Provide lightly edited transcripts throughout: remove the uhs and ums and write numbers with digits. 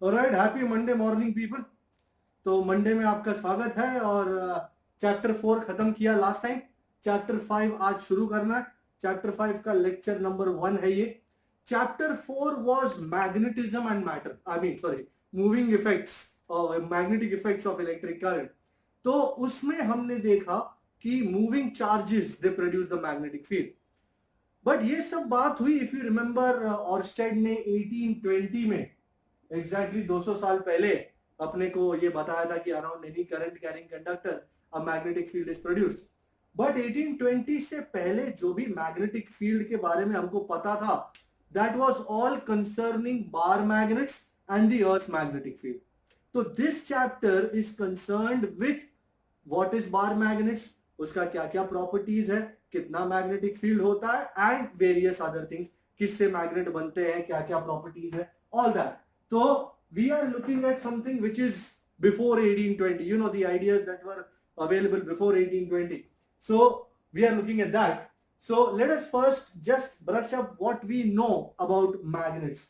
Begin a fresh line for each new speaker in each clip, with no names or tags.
Alright, happy Monday morning people. तो Monday में आपका स्वागत है और चैप्टर 4 खत्म किया लास्ट टाइम। चैप्टर 5 आज शुरू करना है। चैप्टर 5 का लेक्चर नंबर 1 है ये। Chapter 4 was magnetism and matter, I mean sorry, moving effects और magnetic effects of electric current. तो उसमें हमने देखा कि moving charges they produce the magnetic field. But ये सब बात हुई, इफ यू रिमेंबर, ऑर्स्टेड ने 1820 में एग्जैक्टली 200 साल पहले अपने को ये बताया था कि around any current carrying conductor a magnetic field is produced. But 1820 से पहले जो भी मैग्नेटिक फील्ड के बारे में हमको पता था, that was all concerning bar magnets and the earth magnetic field. तो this chapter is concerned with what is bar magnets, उसका क्या क्या प्रॉपर्टीज है, कितना मैग्नेटिक फील्ड होता है, एंड वेरियस अदर थिंग्स, किससे मैग्नेट बनते हैं, क्या क्या प्रॉपर्टीज है, all that. So we are looking at something which is before 1820, you know, the ideas that were available before 1820. So we are looking at that. So let us first just brush up what we know about magnets.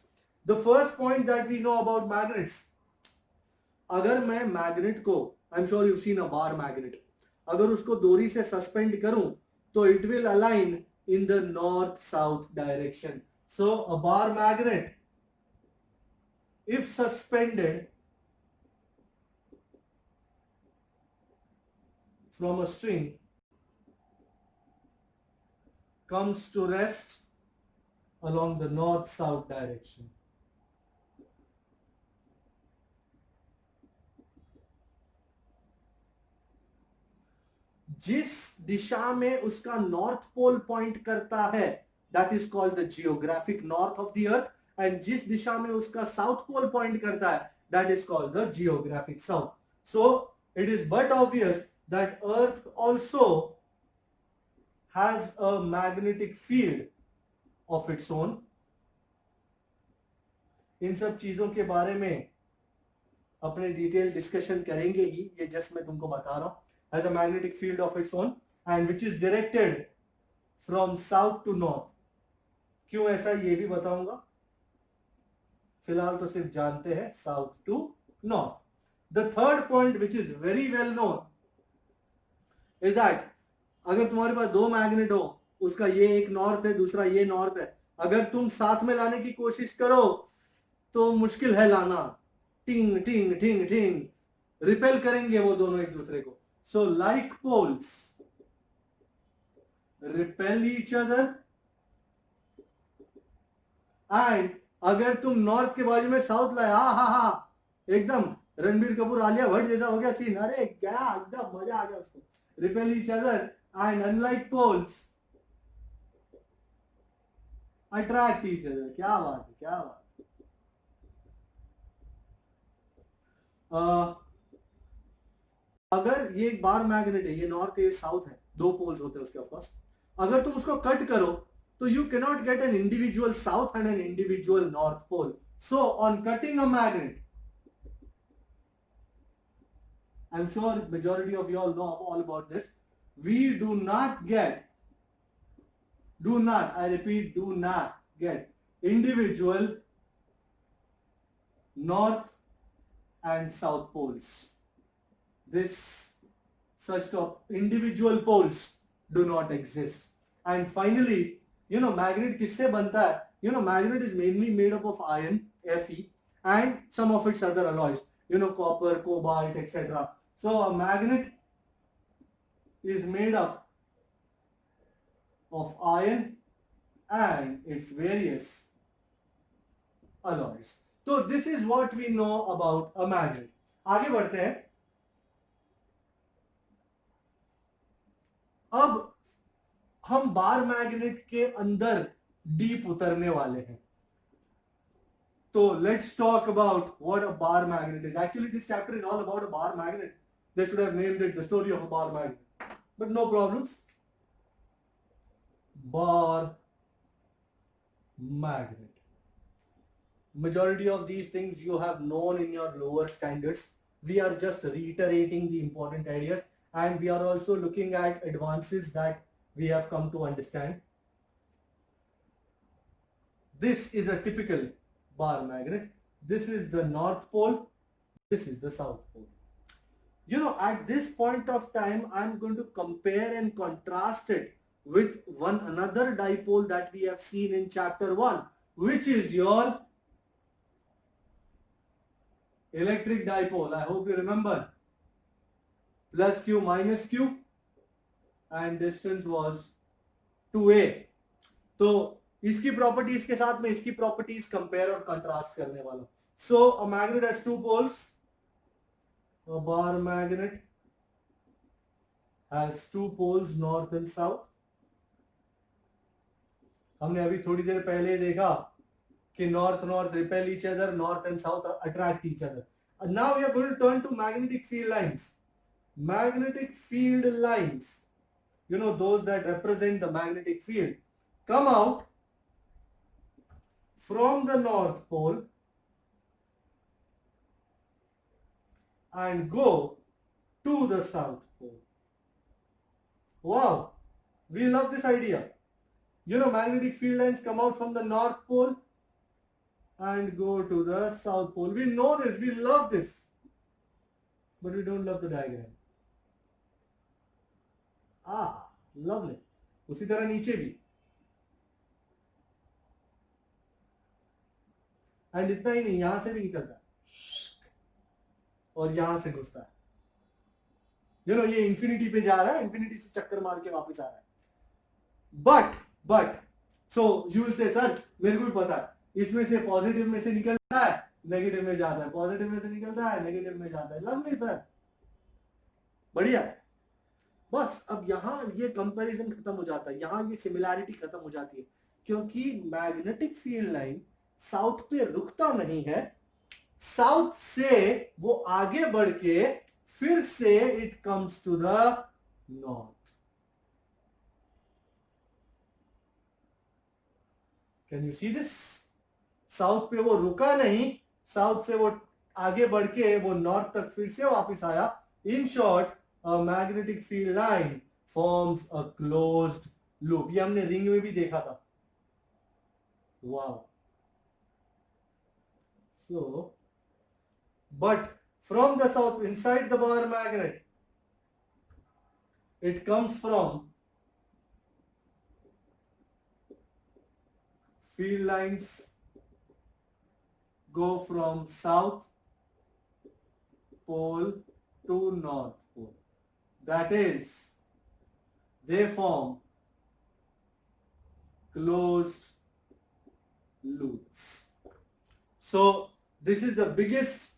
The first point that we know about magnets, अगर मैं magnet को, I am sure you seen a bar magnet, अगर उसको डोरी से suspend करूं तो it will align in the north south direction. So a bar magnet, if suspended from a string, comes to rest along the north-south direction. जिस दिशा में उसका नॉर्थ पोल पॉइंट करता है, that is called the geographic north of the earth, and जिस दिशा में उसका साउथ पोल पॉइंट करता है, that is called the geographic south. So it is but obvious that earth also has a magnetic field of its own. इन सब चीजों के बारे में अपने डिटेल डिस्कशन करेंगे ही, ये जस्ट मैं तुमको बता रहा हूं। Has a magnetic field of its own and which is directed from south to north. क्यों ऐसा, ये भी बताऊंगा। फिलहाल तो सिर्फ जानते हैं south to north. The third point which is very well known is that अगर तुम्हारे पास दो मैग्नेट हो, उसका ये एक नॉर्थ है, दूसरा ये नॉर्थ है, अगर तुम साथ में लाने की कोशिश करो तो मुश्किल है लाना। टिंग टिंग टिंग टिंग रिपेल करेंगे वो दोनों एक दूसरे को। So like poles repel each other, and अगर तुम नॉर्थ के बाजू में साउथ लाए, हा, एकदम रणबीर कपूर आलिया भट्ट जैसा हो गया सीन, अरे क्या एकदम मजा आ गया उसको। Repel each other and unlike poles attract each other. क्या बात है, क्या बात। अगर ये एक बार मैग्नेट है, ये नॉर्थ है, ये साउथ है, दो पोल्स होते हैं उसके ऑफकोर्स, अगर तुम उसको कट करो तो you cannot get an individual south and an individual north pole. So on cutting a magnet, I'm sure majority of you all know all about this, we do not get, I repeat, do not get individual north and south poles. This such of individual poles do not exist. And finally, you know, magnet किससे बनता है? You know, magnet is mainly made up of iron, Fe, and some of its other alloys, you know, copper, cobalt, etc. So a magnet is made up of iron and its various alloys. So this is what we know about a magnet. आगे बढ़ते हैं। अब हम bar magnet के अंदर deep उतरने वाले हैं। तो let's talk about what a bar magnet is. Actually this chapter is all about a bar magnet. They should have named it the story of a bar magnet, but no problems. Bar magnet, majority of these things you have known in your lower standards. We are just reiterating the important ideas, and we are also looking at advances that we have come to understand. This is a typical bar magnet. this is the North Pole, this is the South Pole. You know, at this point of time, I'm going to compare and contrast it with one another dipole that we have seen in chapter 1, which is your electric dipole. I hope you remember. Plus Q minus Q and distance was 2a. तो इसकी properties के साथ में इसकी properties compare और contrast करने वाला. So a magnet has two poles. A bar magnet has two poles, north and south. हमने अभी थोड़ी देर पहले देखा कि north repel each other, north and south attract each other. And now we are going to turn to magnetic field lines. Magnetic field lines, you know, those that represent the magnetic field, come out from the North Pole and go to the South Pole. Wow, we love this idea. You know, magnetic field lines come out from the North Pole and go to the South Pole. We know this, we love this, but we don't love the diagram. Lovely. उसी तरह नीचे भी. And इतना ही नहीं, यहां से भी निकलता है और यहां से घुसता है. यू नो, ये इंफिनिटी पे जा रहा है, इंफिनिटी से चक्कर मार के वापस आ रहा है. But so you will say, sir मेरे को भी पता है, इसमें से पॉजिटिव में से निकलता है, नेगेटिव में जाता है, पॉजिटिव में से निकलता है, नेगेटिव में जाता है. लवली सर, बढ़िया. बस अब यहां ये कंपैरिजन खत्म हो जाता है, यहां ये सिमिलैरिटी खत्म हो जाती है, क्योंकि मैग्नेटिक फील्ड लाइन साउथ पे रुकता नहीं है. साउथ से वो आगे बढ़ के फिर से it comes to the north. Can you see this? South पे वो रुका नहीं, साउथ से वो आगे बढ़ के वो नॉर्थ तक फिर से वापस आया. In short, a magnetic field line forms a closed loop. ये हमने रिंग में भी देखा था. Wow. So, but from the south, inside the bar magnet, it comes from field lines go from south pole to north pole. That is, they form closed loops. So this is the biggest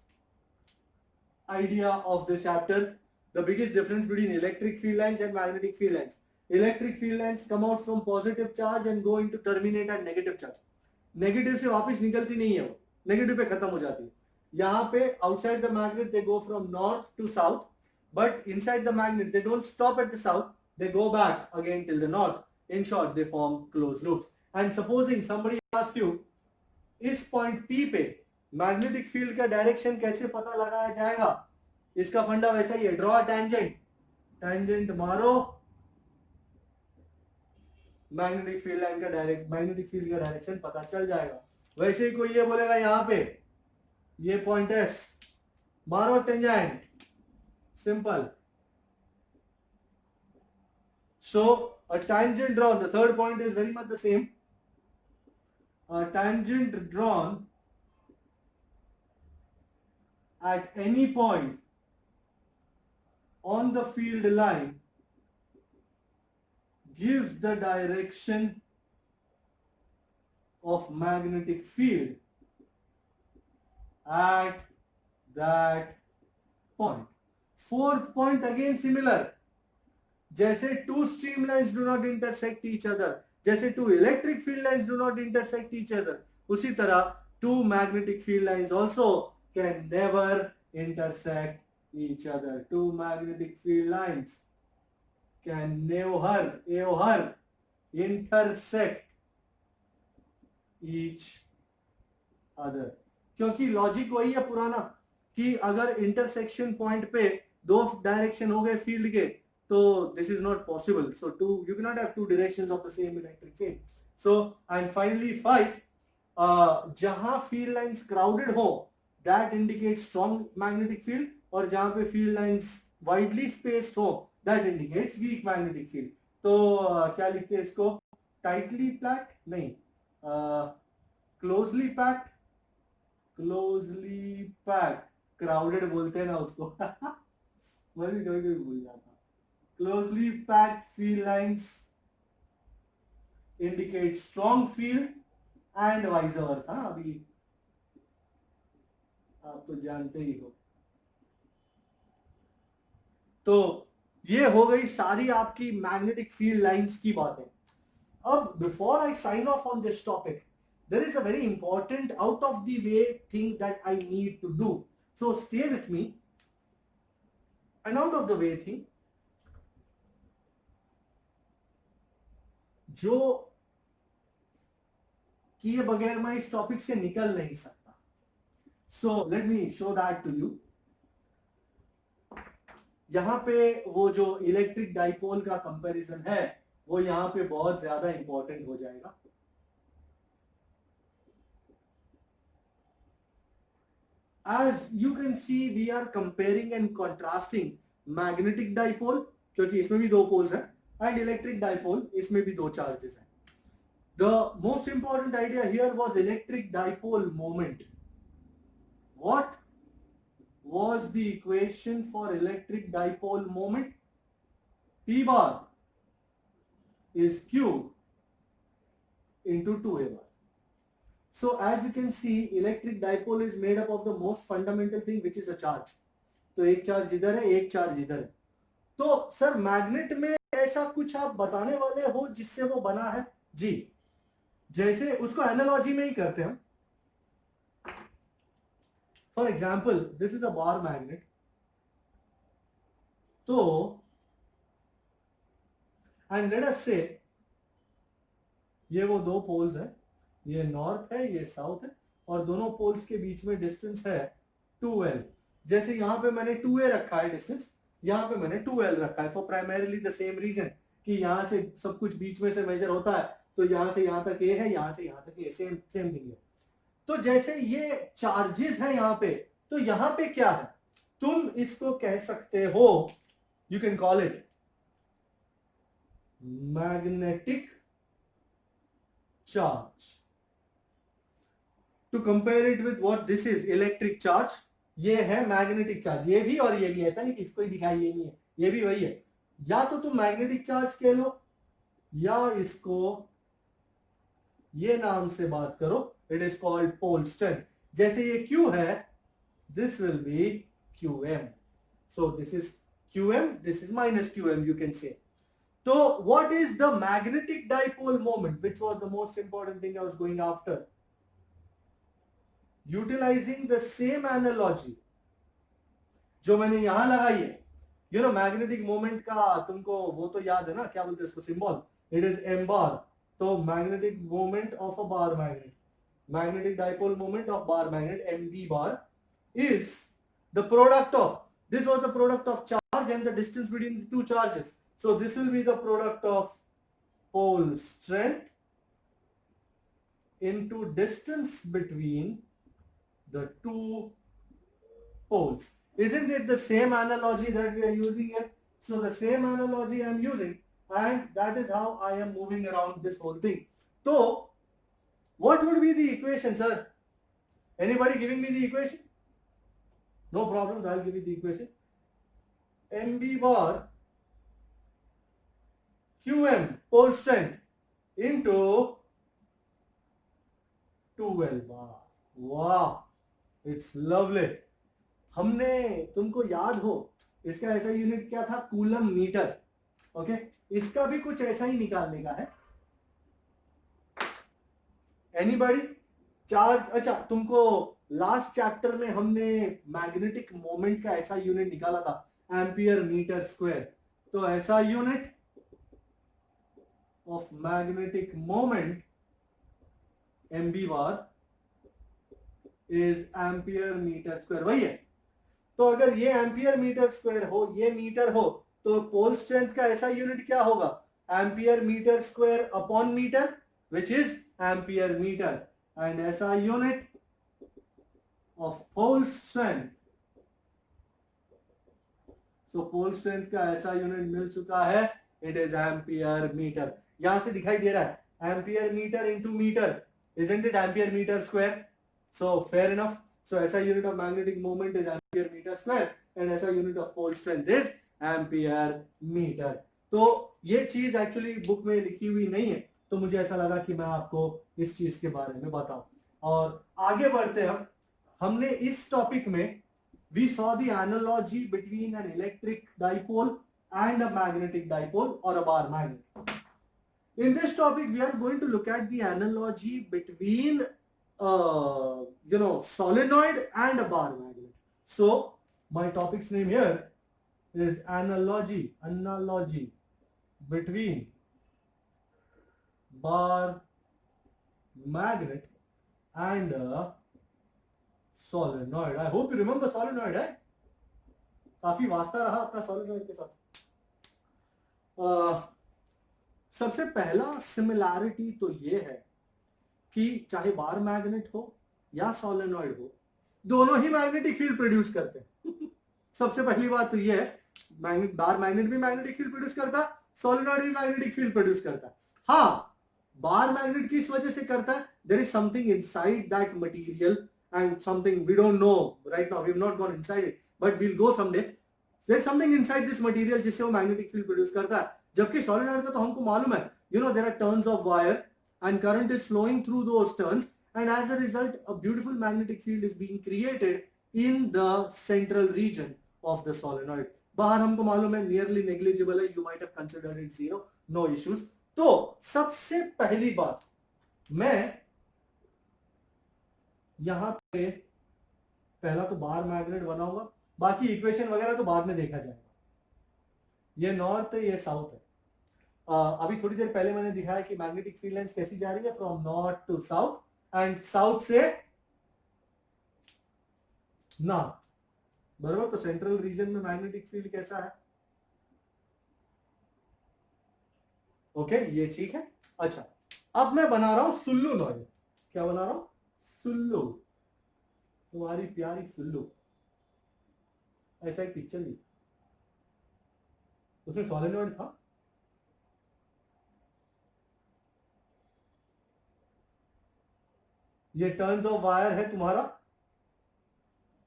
idea of this chapter, the biggest difference between electric field lines and magnetic field lines. Electric field lines come out from positive charge and go into terminate at negative charge. Negative से वापस निकलती नहीं है, वो negative पे खत्म हो जाती है. यहाँ पे outside the magnet they go from north to south, but inside the magnet they don't stop at the south, they go back again till the north. In short, they form closed loops. And supposing somebody asks you, इस point P पे magnetic field का direction कैसे पता लगाया जाएगा? इसका फंडा वैसा ही है, ड्रॉ टेंजेंट, टेंजेंट मारो, मैग्नेटिक फील्ड लाइन का मैग्नेटिक फील्ड का डायरेक्शन पता चल जाएगा. वैसे ही कोई ये बोलेगा यहाँ पे ये पॉइंट एस, मारो tangent, simple. So a tangent drawn, the third point is very much the same. A tangent drawn at any point on the field line gives the direction of magnetic field at that point. Fourth point again similar. जैसे two streamlines do not intersect each other, जैसे two electric field lines do not intersect each other, उसी तरह two magnetic field lines also can never intersect each other. Two magnetic field lines can never intersect each other. क्योंकि logic वही है पुराना कि अगर intersection point पे दो डायरेक्शन हो गए फील्ड के, तो this is not possible. So you cannot have two directions of the same electric field. So, and finally 5, जहां फील्ड लाइंस क्राउडेड हो that indicate strong magnetic field, और जहां पे फील्ड लाइंस वाइडली स्पेस्ड हो that indicates weak magnetic field. तो क्या लिखते हैं इसको, टाइटली पैक्ड नहीं, closely packed, closely packed, crowded बोलते हैं ना उसको मैं भी कभी कभी भूल जाता। Closely packed field lines indicate strong field and vice versa. अभी आप तो जानते ही हो। तो ये हो गई सारी आपकी मैग्नेटिक फील्ड लाइंस की बातें। अब before I sign off on this topic, there is a very important out of the way thing that I need to do, so stay with me. An out of the way thing जो किए बगैर मैं इस topic से निकल नहीं सकता। So let me show that to you. यहां पे वो जो इलेक्ट्रिक डाइपोल का कंपैरिजन है वो यहां पे बहुत ज्यादा इंपॉर्टेंट हो जाएगा। As you can see, we are comparing and contrasting magnetic dipole, क्योंकि इसमें भी दो पोल्स हैं, and electric dipole, इसमें भी दो चार्जेस हैं। The most important idea here was electric dipole moment. What was the equation for electric dipole moment? P bar is Q into 2A bar. So as you can see, electric dipole is made up of the most fundamental thing, which is a charge. तो एक charge इधर है, एक charge इधर है। तो sir magnet में ऐसा कुछ आप बताने वाले हो जिससे वो बना है? जी, जैसे उसको एनालॉजी में ही करते हैं। For example this is a bar magnet. तो एंड लेट अस से ये वो दो पोल्स है, ये नॉर्थ है, ये साउथ है, और दोनों पोल्स के बीच में डिस्टेंस है 2L। जैसे यहां पे मैंने 2A रखा है डिस्टेंस, यहां पे मैंने 2L रखा है for primarily the same reason कि यहां से सब कुछ बीच में से मेजर होता है, तो यहां से यहां तक A है, यहां से यहां तक A, सेम सेम थिंग है। तो जैसे ये चार्जेस है यहां पे, तो यहां पे क्या है, तुम इसको कह सकते हो, you can call it magnetic charge. To compare it with what this is electric charge, ये है मैग्नेटिक चार्ज, ये भी और ये भी, ऐसा नहीं कि इसको ही दिखाई ये नहीं है, ये भी वही है। या तो तुम मैग्नेटिक चार्ज कह लो या इसको ये नाम से बात करो, it is called pole strength. जैसे ये Q है, this will be QM, so this is QM, this is minus QM, you can say. तो what is the magnetic dipole moment, which was the most important thing I was going after, utilising the same analogy जो मैंने यहां लगाई है। You know magnetic moment का तुमको वो तो याद है ना, क्या बोलते हैं उसको, सिंबल, इट इज m बार। तो magnetic moment of a bar magnet, magnetic dipole moment of bar magnet mb bar is the product of, this was the product of charge and the distance between the two charges, so this will be the product of pole strength into distance between the two poles. Isn't it the same analogy that we are using here? So the same analogy I am using, and that is how I am moving around this whole thing. So what would be the equation, sir? Anybody giving me the equation? No problems, I'll give you the equation. mb bar qm pole strength into 2L bar. Wow, it's lovely. हमने, तुमको याद हो इसका ऐसा unit क्या था, coulomb metre. Okay, इसका भी कुछ ऐसा ही निकालने का है। एनीबॉडी? चार्ज, अच्छा तुमको लास्ट चैप्टर में हमने मैग्नेटिक मोमेंट का ऐसा यूनिट निकाला था, एम्पियर मीटर स्क्वायर। तो ऐसा unit of magnetic moment mb bar is ampere metre square, वही है। तो अगर ये एम्पियर मीटर स्क्वायर हो, ये मीटर हो, तो पोल स्ट्रेंथ का ऐसा यूनिट क्या होगा, ampere metre square upon metre, which is ampere metre. And ऐसा यूनिट ऑफ पोल स्ट्रेंथ, तो पोल स्ट्रेंथ का ऐसा यूनिट मिल चुका है, इट इज एम्पियर मीटर। यहां से दिखाई दे रहा है ampere metre into metre, isn't it ampere meter square? So fair enough. So ऐसा unit of magnetic moment is ampere metre square and ऐसा unit of pole strength is ampere metre. तो ये चीज एक्चुअली बुक में लिखी हुई नहीं है, तो मुझे ऐसा लगा कि मैं आपको इस चीज के बारे में बताऊं। और आगे बढ़ते हमने इस टॉपिक में we saw the analogy between an electric dipole and a magnetic dipole or a bar magnet. In this topic, we are going to look at the analogy between, solenoid and a bar magnet. So, my topic's name here is analogy between bar magnet and a solenoid. I hope you remember solenoid है, काफी वास्ता रहा अपना solenoid के साथ। सबसे पहला similarity तो ये है कि चाहे बार मैग्नेट हो या सोलेनॉइड हो, दोनों ही मैग्नेटिक फील्ड प्रोड्यूस करते हैं। सबसे पहली बात तो ये है, बार मैग्नेट भी मैग्नेटिक फील्ड प्रोड्यूस करता है, सोलेनॉइड भी मैग्नेटिक फील्ड प्रोड्यूस करता है। हाँ, बार मैग्नेट किस वजह से करता है? There is something inside that material and something we don't know right now, we've not gone inside it, but we'll go someday. There's something inside this material जिससे वो मैग्नेटिक फील्ड प्रोड्यूस करता है। जबकि सोलेनॉइड का तो हमको मालूम है, there are turns of wire and current is flowing through those turns, and as a result a beautiful magnetic field is being created in the central region of the solenoid. बाहर हमको मालूम है nearly negligible है, you might have considered it zero, no issues. तो सबसे पहली बात, मैं यहां पे पहला तो बार मैग्नेट बनाऊंगा, बाकी इक्वेशन वगैरह तो बाद में देखा जाएगा। ये नॉर्थ है, ये साउथ है। अभी थोड़ी देर पहले मैंने दिखाया कि मैग्नेटिक फील्ड लाइंस कैसी जा रही है, from north to south and south से नॉर्थ, बराबर। तो सेंट्रल रीजन में मैग्नेटिक फील्ड कैसा है? ओके, ये ठीक है। अच्छा, अब मैं बना रहा हूं सुल्लू नॉइड। क्या बना रहा हूं? सुल्लू, तुम्हारी प्यारी सुल्लू। ऐसा एक पिक्चर ली, उसमें सोलेनॉइड था, ये टर्न्स ऑफ वायर है तुम्हारा,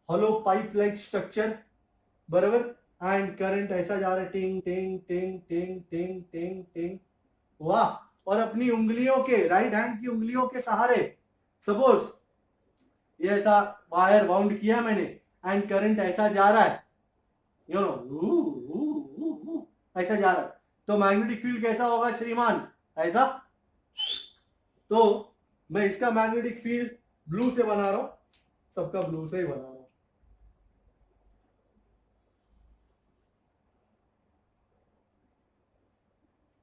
हॉलो पाइप लाइक स्ट्रक्चर, बराबर। एंड करंट ऐसा जा रहा है, टिंग टिंग टिंग टिंग टिंग टिंग टिंग, वाह। और अपनी उंगलियों के, राइट हैंड की उंगलियों के सहारे, सपोज ये ऐसा वायर बाउंड किया मैंने एंड करंट ऐसा जा रहा है, ऐसा जा रहा है, तो मैग्नेटिक फील्ड कैसा होगा श्रीमान? ऐसा। तो मैं इसका मैग्नेटिक फील्ड ब्लू से बना रहा हूं, सबका ब्लू से ही बना रहा हूं।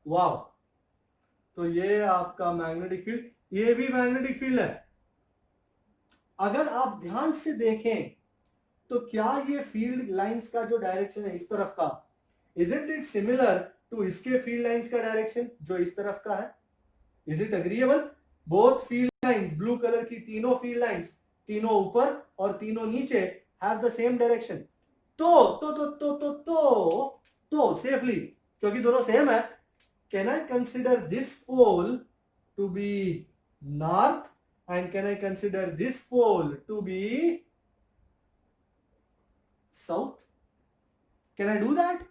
वाह, तो ये आपका मैग्नेटिक फील्ड, ये भी मैग्नेटिक फील्ड है। अगर आप ध्यान से देखें तो क्या ये फील्ड लाइंस का जो डायरेक्शन है इस तरफ का, isn't it similar to इसके फील्ड लाइंस का डायरेक्शन जो इस तरफ का है? Is it agreeable? Both field lines, blue colour की तीनों फील्ड लाइंस, तीनों ऊपर और तीनों नीचे, have the same direction. तो सेफली, क्योंकि दोनों सेम है, can I consider this pole to be north and can I consider this pole to be south? Can I do that?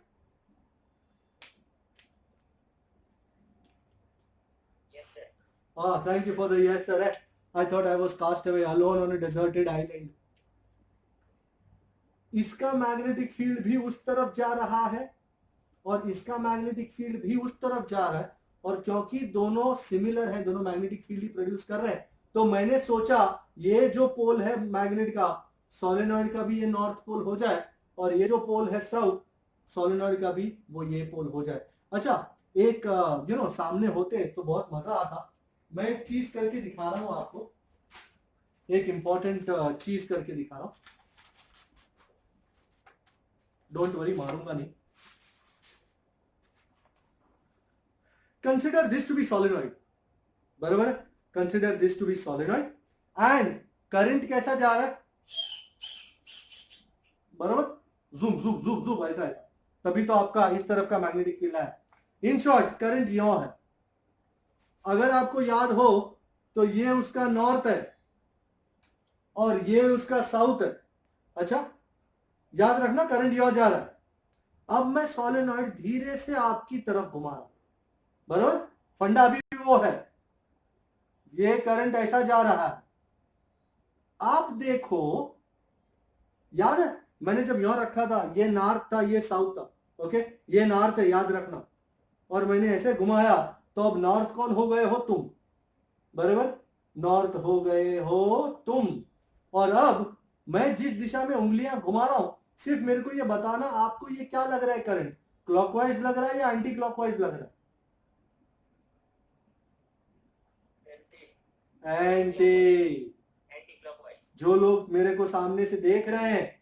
Yes, sir.
Thank you for the yes, sir. I thought I was cast away alone on a deserted island. इसका magnetic field भी उस तरफ जा रहा है और इसका magnetic field भी उस तरफ जा रहा है, और क्योंकि दोनों सिमिलर है, दोनों मैग्नेटिक फील्ड ही प्रोड्यूस कर रहे हैं, तो मैंने सोचा ये जो पोल है मैग्नेट का, सोलेनॉइड का भी ये नॉर्थ पोल हो जाए, और ये जो पोल है साउथ, सोलेनॉइड का भी वो ये पोल हो जाए। अच्छा, एक सामने होते तो बहुत मजा आता। मैं एक चीज करके दिखा रहा हूं आपको, एक इंपॉर्टेंट चीज करके दिखा रहा हूं, डोंट वरी, मारूंगा नहीं। Consider this to be solenoid, बराबर है, consider this to be solenoid and current कैसा जा रहा है, बराबर, जूम जूम जूम जूम, ऐसा ऐसा, तभी तो आपका इस तरफ का मैग्नेटिक फील्ड है। इन शॉर्ट करंट यहां है। अगर आपको याद हो तो ये उसका नॉर्थ है और ये उसका साउथ है। अच्छा, याद रखना करंट यहां जा रहा है। अब मैं सोलेनॉइड धीरे से आपकी तरफ घुमा रहा हूं, बराबर, फंडा अभी भी वो है, ये करंट ऐसा जा रहा है। आप देखो, याद है मैंने जब यहां रखा था, ये नॉर्थ था, ये साउथ था, ओके, ये नॉर्थ है, याद रखना, और मैंने ऐसे घुमाया, तो अब नॉर्थ कौन हो गए हो तुम, बराबर, नॉर्थ हो गए हो तुम। और अब मैं जिस दिशा में उंगलियां घुमा रहा हूं, सिर्फ मेरे को ये बताना आपको ये क्या लग रहा है, करंट क्लॉकवाइज लग रहा है या एंटी क्लॉकवाइज लग रहा है, एंटी। जो लोग मेरे को सामने से देख रहे हैं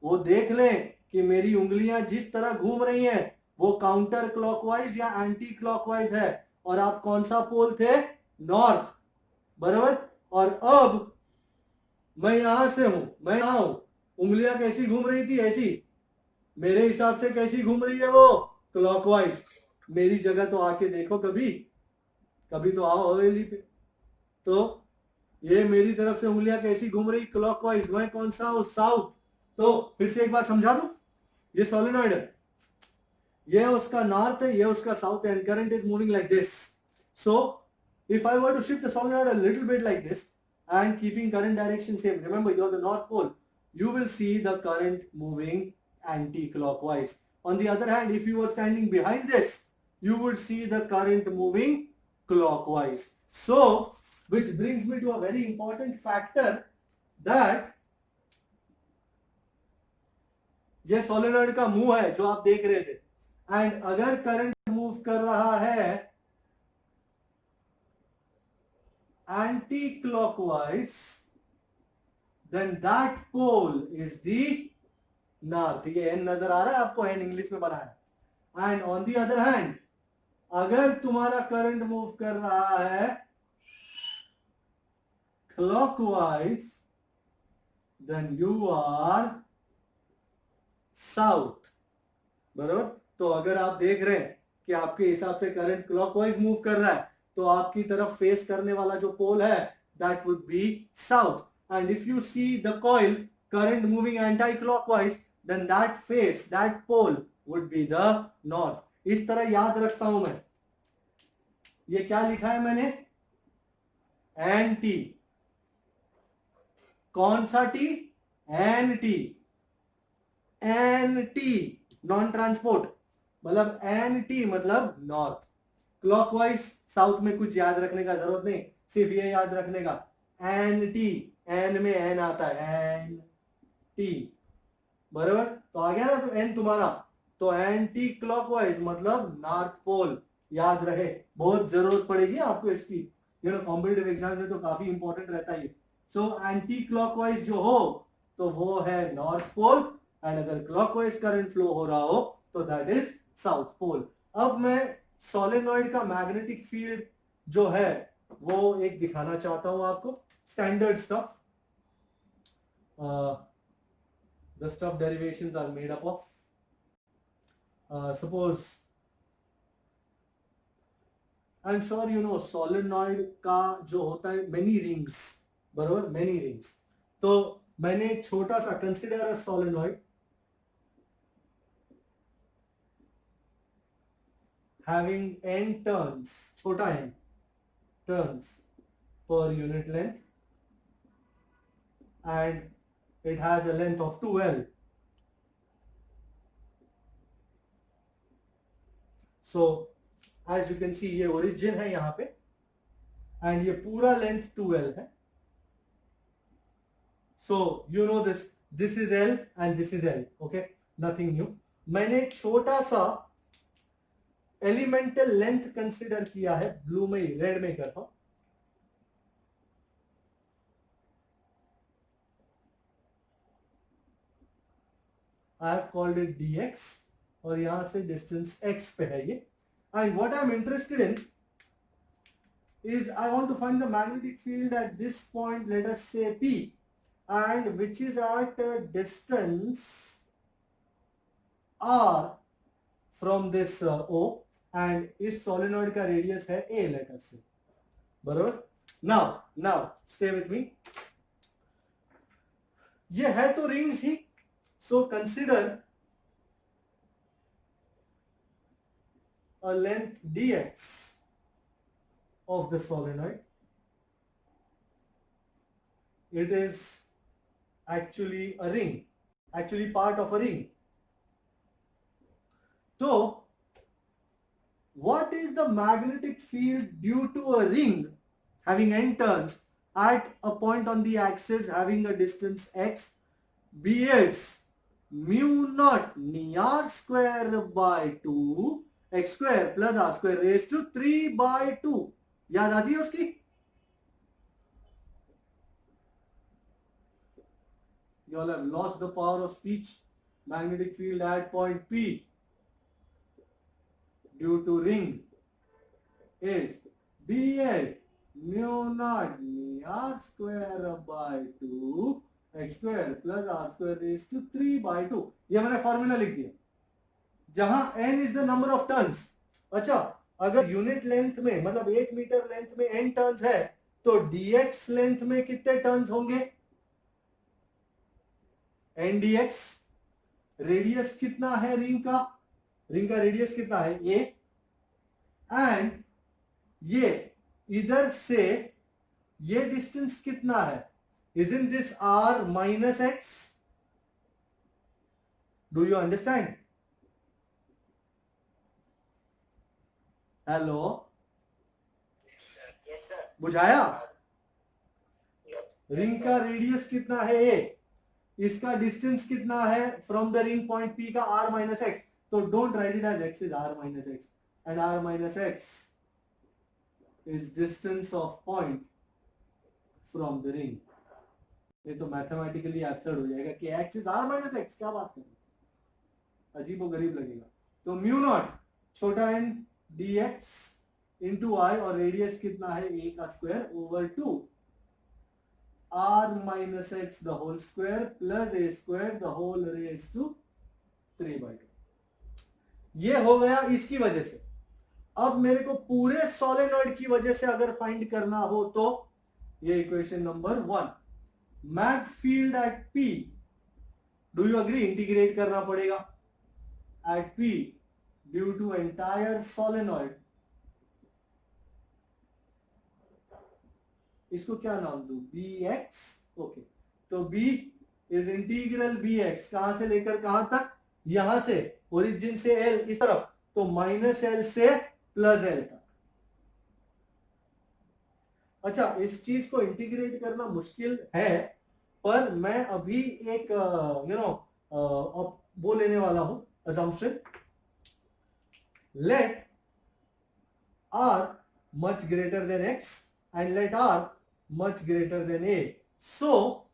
वो देख लें कि मेरी उंगलियां जिस तरह घूम रही हैं वो काउंटर क्लॉकवाइज या एंटी क्लॉकवाइज है। और आप कौन सा पोल थे, नॉर्थ, बराबर। और अब मैं यहां से हूं, मैं यहां हूं, उंगलियां कैसी घूम रही थी, ऐसी, मेरे हिसाब से कैसी घूम रही है वो, क्लॉकवाइज। मेरी जगह तो आके देखो, कभी कभी तो आओ हवेली पे। तो ये मेरी तरफ से उंगलियां कैसी घूम रही, क्लॉकवाइज, मैं कौन सा हूं, साउथ। तो फिर से एक बार समझा दूं, ये सोलेनॉइड है, ये उसका नॉर्थ है, ये उसका साउथ है, and current is moving like this. So if I were to shift the solenoid a little bit like this and keeping current direction same, remember you're the north pole, you will see the current moving anti-clockwise. On the other hand, if you were standing behind this, you would see the current moving clockwise. So which brings me to a very important factor, that ये solenoid का मुंह है जो आप देख रहे थे, and अगर करंट मूव कर रहा है anti clockwise, then that pole is the north. ये एन नजर आ रहा है आपको, एन इंग्लिश में बना है। And on the other hand, अगर तुम्हारा करंट मूव कर रहा है clockwise, then you are south, बराबर। तो अगर आप देख रहे हैं कि आपके हिसाब से करंट क्लॉकवाइज मूव कर रहा है, तो आपकी तरफ फेस करने वाला जो पोल है, that would be south. And if you see the coil current moving anti clockwise, then that face, that pole would be the north. इस तरह याद रखता हूं मैं। ये क्या लिखा है मैंने, एंटी, कौन सा T, anti, anti, non transport, मतलब एंटी मतलब नॉर्थ। क्लॉकवाइज साउथ में कुछ याद रखने का जरूरत नहीं, सिर्फ ये याद रखने का, एंटी, एन में एन आता है, एन टी, बराबर। तो आ गया ना, तो एन तुम्हारा, तो एंटी क्लॉकवाइज मतलब नॉर्थ पोल, याद रहे, बहुत जरूरत पड़ेगी आपको इसकी, कॉम्पिटिटिव एग्जाम में तो काफी इंपॉर्टेंट रहता है ये। सो एंटी क्लॉकवाइज जो हो तो वो है नॉर्थ पोल, एंड अगर क्लॉकवाइज करंट फ्लो हो रहा हो तो दैट इज साउथ पोल। अब मैं सोलेनॉइड का मैग्नेटिक फील्ड जो है वो एक दिखाना चाहता हूं आपको, standard stuff, the stuff derivations are made up of, suppose I'm sure you know solenoid का जो होता है many rings, बराबर, many rings। तो मैंने छोटा सा, consider a solenoid having n turns, छोटा n turns per unit length, and it has a length of 2L. So as you can see, ये origin है यहाँ पे, and ये पूरा length 2L है। So you know this is L and this is L, okay, nothing new। मैंने छोटा सा एलिमेंटल लेंथ कंसिडर किया है, ब्लू में, रेड में करता हूं, I have called it dx, और यहां से डिस्टेंस x पे है ये। And what I am interested in is I want to find the magnetic field at this point, let us say P, and which is at a distance R from this O, and इस solenoid का radius है A, let us say. बराबर. Now stay with me. ये है तो rings he, so consider a length dx of the solenoid. It is actually a ring, actually part of a ring. So what is the magnetic field due to a ring having n turns at a point on the axis having a distance x? B is mu naught r square by 2 x square plus r square raised to 3 by 2. याद आती है उसकी? You all have lost the power of speech. Magnetic field at point P due to ring is BS mu naught r square by 2 x square plus r square raised to 3 by 2. ये मैंने formula लिख दिया, जहां n is the number of turns. अच्छा, अगर unit length में मतलब 1 metre length में n टर्न्स है तो dx लेंथ में कितने टर्न्स होंगे? n dx. रेडियस कितना है रिंग का? रिंग का रेडियस कितना है? a. एंड ये इधर से ये डिस्टेंस कितना है? Isn't this r minus x? Do you understand? Hello,
yes sir.
बुझाया? रिंग का रेडियस कितना है a, इसका डिस्टेंस कितना है from the ring point P का r माइनस एक्स. तो don't write it as x is r minus x, and r minus x is distance of point from the ring. ये तो mathematically absurd हो जाएगा कि x is r minus x. क्या बात कर रहे हैं, अजीबो गरीब लगेगा. तो म्यू नॉट छोटा n dx इंटू आई, और रेडियस कितना है a का square over 2 r minus x the whole square plus a square the whole raise to 3 by 2. ये हो गया इसकी वजह से. अब मेरे को पूरे सोलेनॉइड की वजह से अगर फाइंड करना हो तो ये equation number 1. Mag field at P, do you agree? Integrate करना पड़ेगा. At P due to entire solenoid. इसको क्या नाम दूं? Bx. ओके, तो B इज इंटीग्रल Bx. कहां से लेकर कहां तक? यहां से ओरिजिन से L इस तरफ, तो माइनस L से प्लस L तक. अच्छा, इस चीज को इंटीग्रेट करना मुश्किल है, पर मैं अभी एक वो लेने वाला हूं assumption. Let r much greater than x and let r much greater than a. So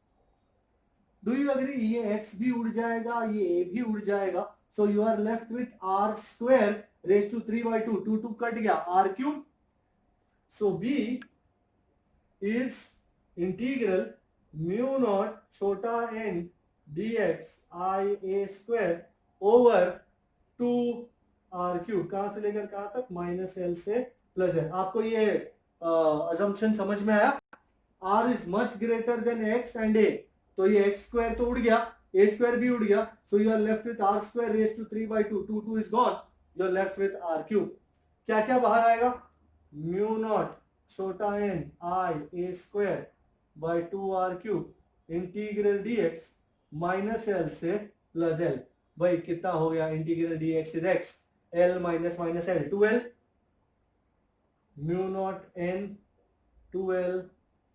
do you agree? ये x भी उड़ जाएगा, ये a भी उड़ जाएगा. So you are left with r square raised to 3 by 2. 2 cut गया, r cube. So b is integral mu naught छोटा n dx I a square over 2 r cube. कहां से लेकर कहां तक? माइनस एल से प्लस एल. आपको ये assumption समझ में आया? r is much greater than x and a. तो ये x square तो उड़ गया, a square भी उड़ गया. So you are left with r square raised to 3 by 2. 2 is gone. You are left with r cube. क्या क्या बाहर आएगा? mu naught छोटा n I a square by 2 r cube integral dx minus L से plus L. भाई कितना हो गया? Integral dx is x, l minus minus L 2l. Mu naught n 2l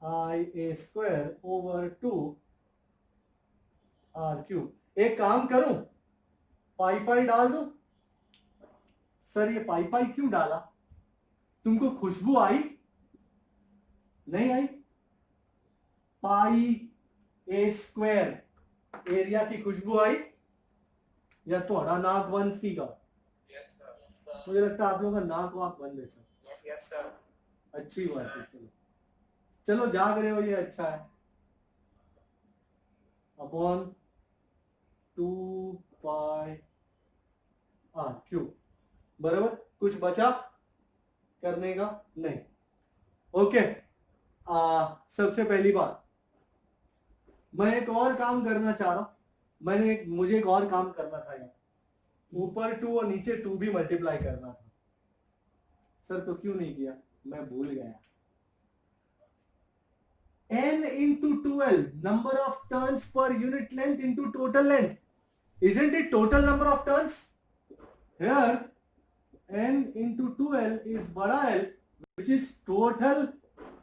I a square over 2 r cube. एक काम करूं, पाई पाई डाल दो. सर ये पाई पाई क्यों डाला? तुमको खुशबू आई? नहीं आई? पाई ए स्क्वायर एरिया की खुशबू आई या थोड़ा नाक बंद सी का? मुझे लगता है आप लोगों का नाक वाक बंद है सर.
Yes sir.
अच्छी बात है। चलो चलो जाग रहे हो ये अच्छा है। अपॉन 2 पाई आर क्यूब बराबर, कुछ बचा करने का नहीं। ओके, सबसे पहली बात, मैं एक और काम करना चाह रहा हूं। मुझे एक और काम करना था यार, ऊपर 2 और नीचे 2 भी मल्टीप्लाई करना था। सर तो क्यों नहीं किया, मैं भूल गया। n into 12 number of turns per unit length into total length. Isn't it total number of turns? Here n into 12 is bada L, which is total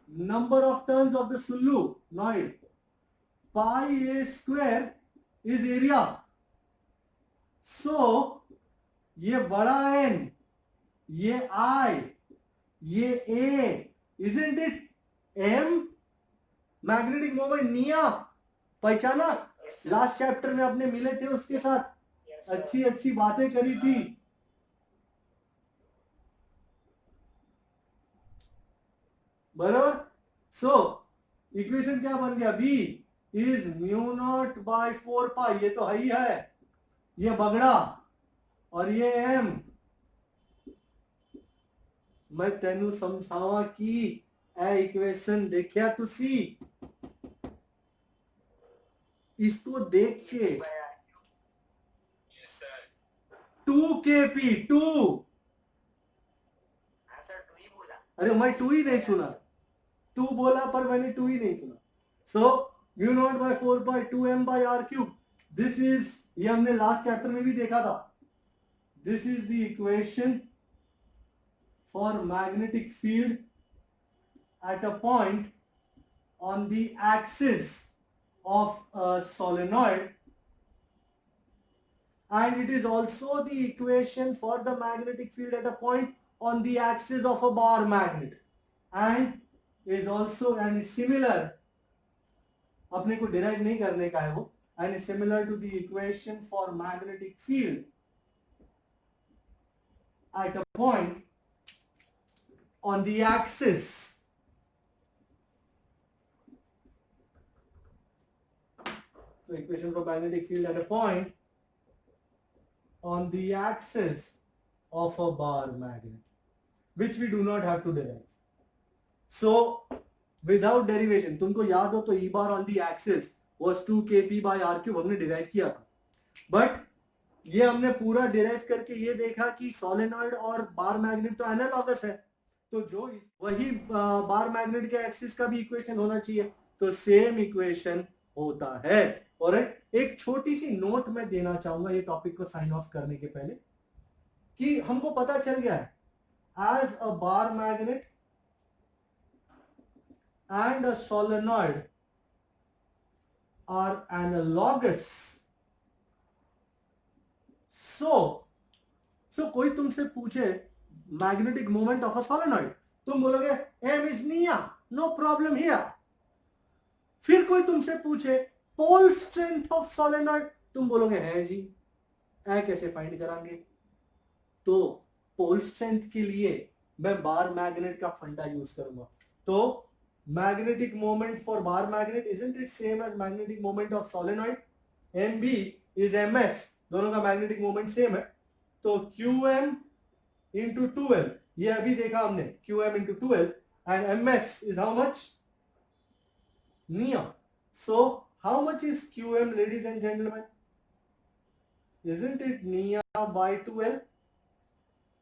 number of turns of the solenoid. Pi a square is area. So ये बड़ा N, ये I, ये A, isn't it M? Magnetic moment निया पहचाना, last chapter में अपने मिले थे उसके साथ, अच्छी अच्छी बातें करी थी। बराबर। सो इक्वेशन क्या बन गया, B is mu naught by 4 pi, ये तो ही है, ये बगड़ा, और ये एम। मैं तेनू समझावा कि ए इक्वेशन देखिया तुसी, इसको देख के 2 kp 2, अरे मैं 2 ही नहीं सुना, 2 बोला पर मैंने 2 ही नहीं सुना। So mu naught by 4 pi 2m by R cube, this is, ये हमने लास्ट चैप्टर में भी देखा था, this is the equation for magnetic field at a point on the axis of a solenoid, and it is also the equation for the magnetic field at a point on the axis of a bar magnet, and is also and is similar, अपने को derive नहीं करने का है वो, and is similar to the equation for magnetic field at a point on the axis So equation for magnetic field at a point on the axis of a bar magnet, which we do not have to derive. So without derivation, तुमको याद हो तो E bar on the axis was 2 kp by r cube, हमने derive किया था, but ये हमने पूरा derive करके ये देखा कि solenoid और bar magnet तो analogous है, तो जो वही बार मैग्नेट के एक्सिस का भी इक्वेशन होना चाहिए, तो सेम इक्वेशन होता है। और एक छोटी सी नोट मैं देना चाहूंगा ये टॉपिक को साइन ऑफ करने के पहले, कि हमको पता चल गया है as a bar magnet and a solenoid are analogous. So कोई तुमसे पूछे magnetic moment of a solenoid, तुम बोलोगे m इज निया, नो प्रॉब्लम हियर। फिर कोई तुमसे पूछे पोल स्ट्रेंथ ऑफ सोलेनॉइड, तुम बोलोगे है जी, कैसे फाइंड करांगे। तो पोल स्ट्रेंथ के लिए मैं बार मैग्नेट का फंडा यूज करूंगा। तो magnetic moment for bar magnet isn't it same as magnetic moment of solenoid, M B is M S, दोनों का मैग्नेटिक मोमेंट सेम है, तो QM into 12, ये अभी देखा हमने, QM into 12 and MS is how much? Nia. So how much is QM, ladies and gentlemen? Isn't it Nia by 12?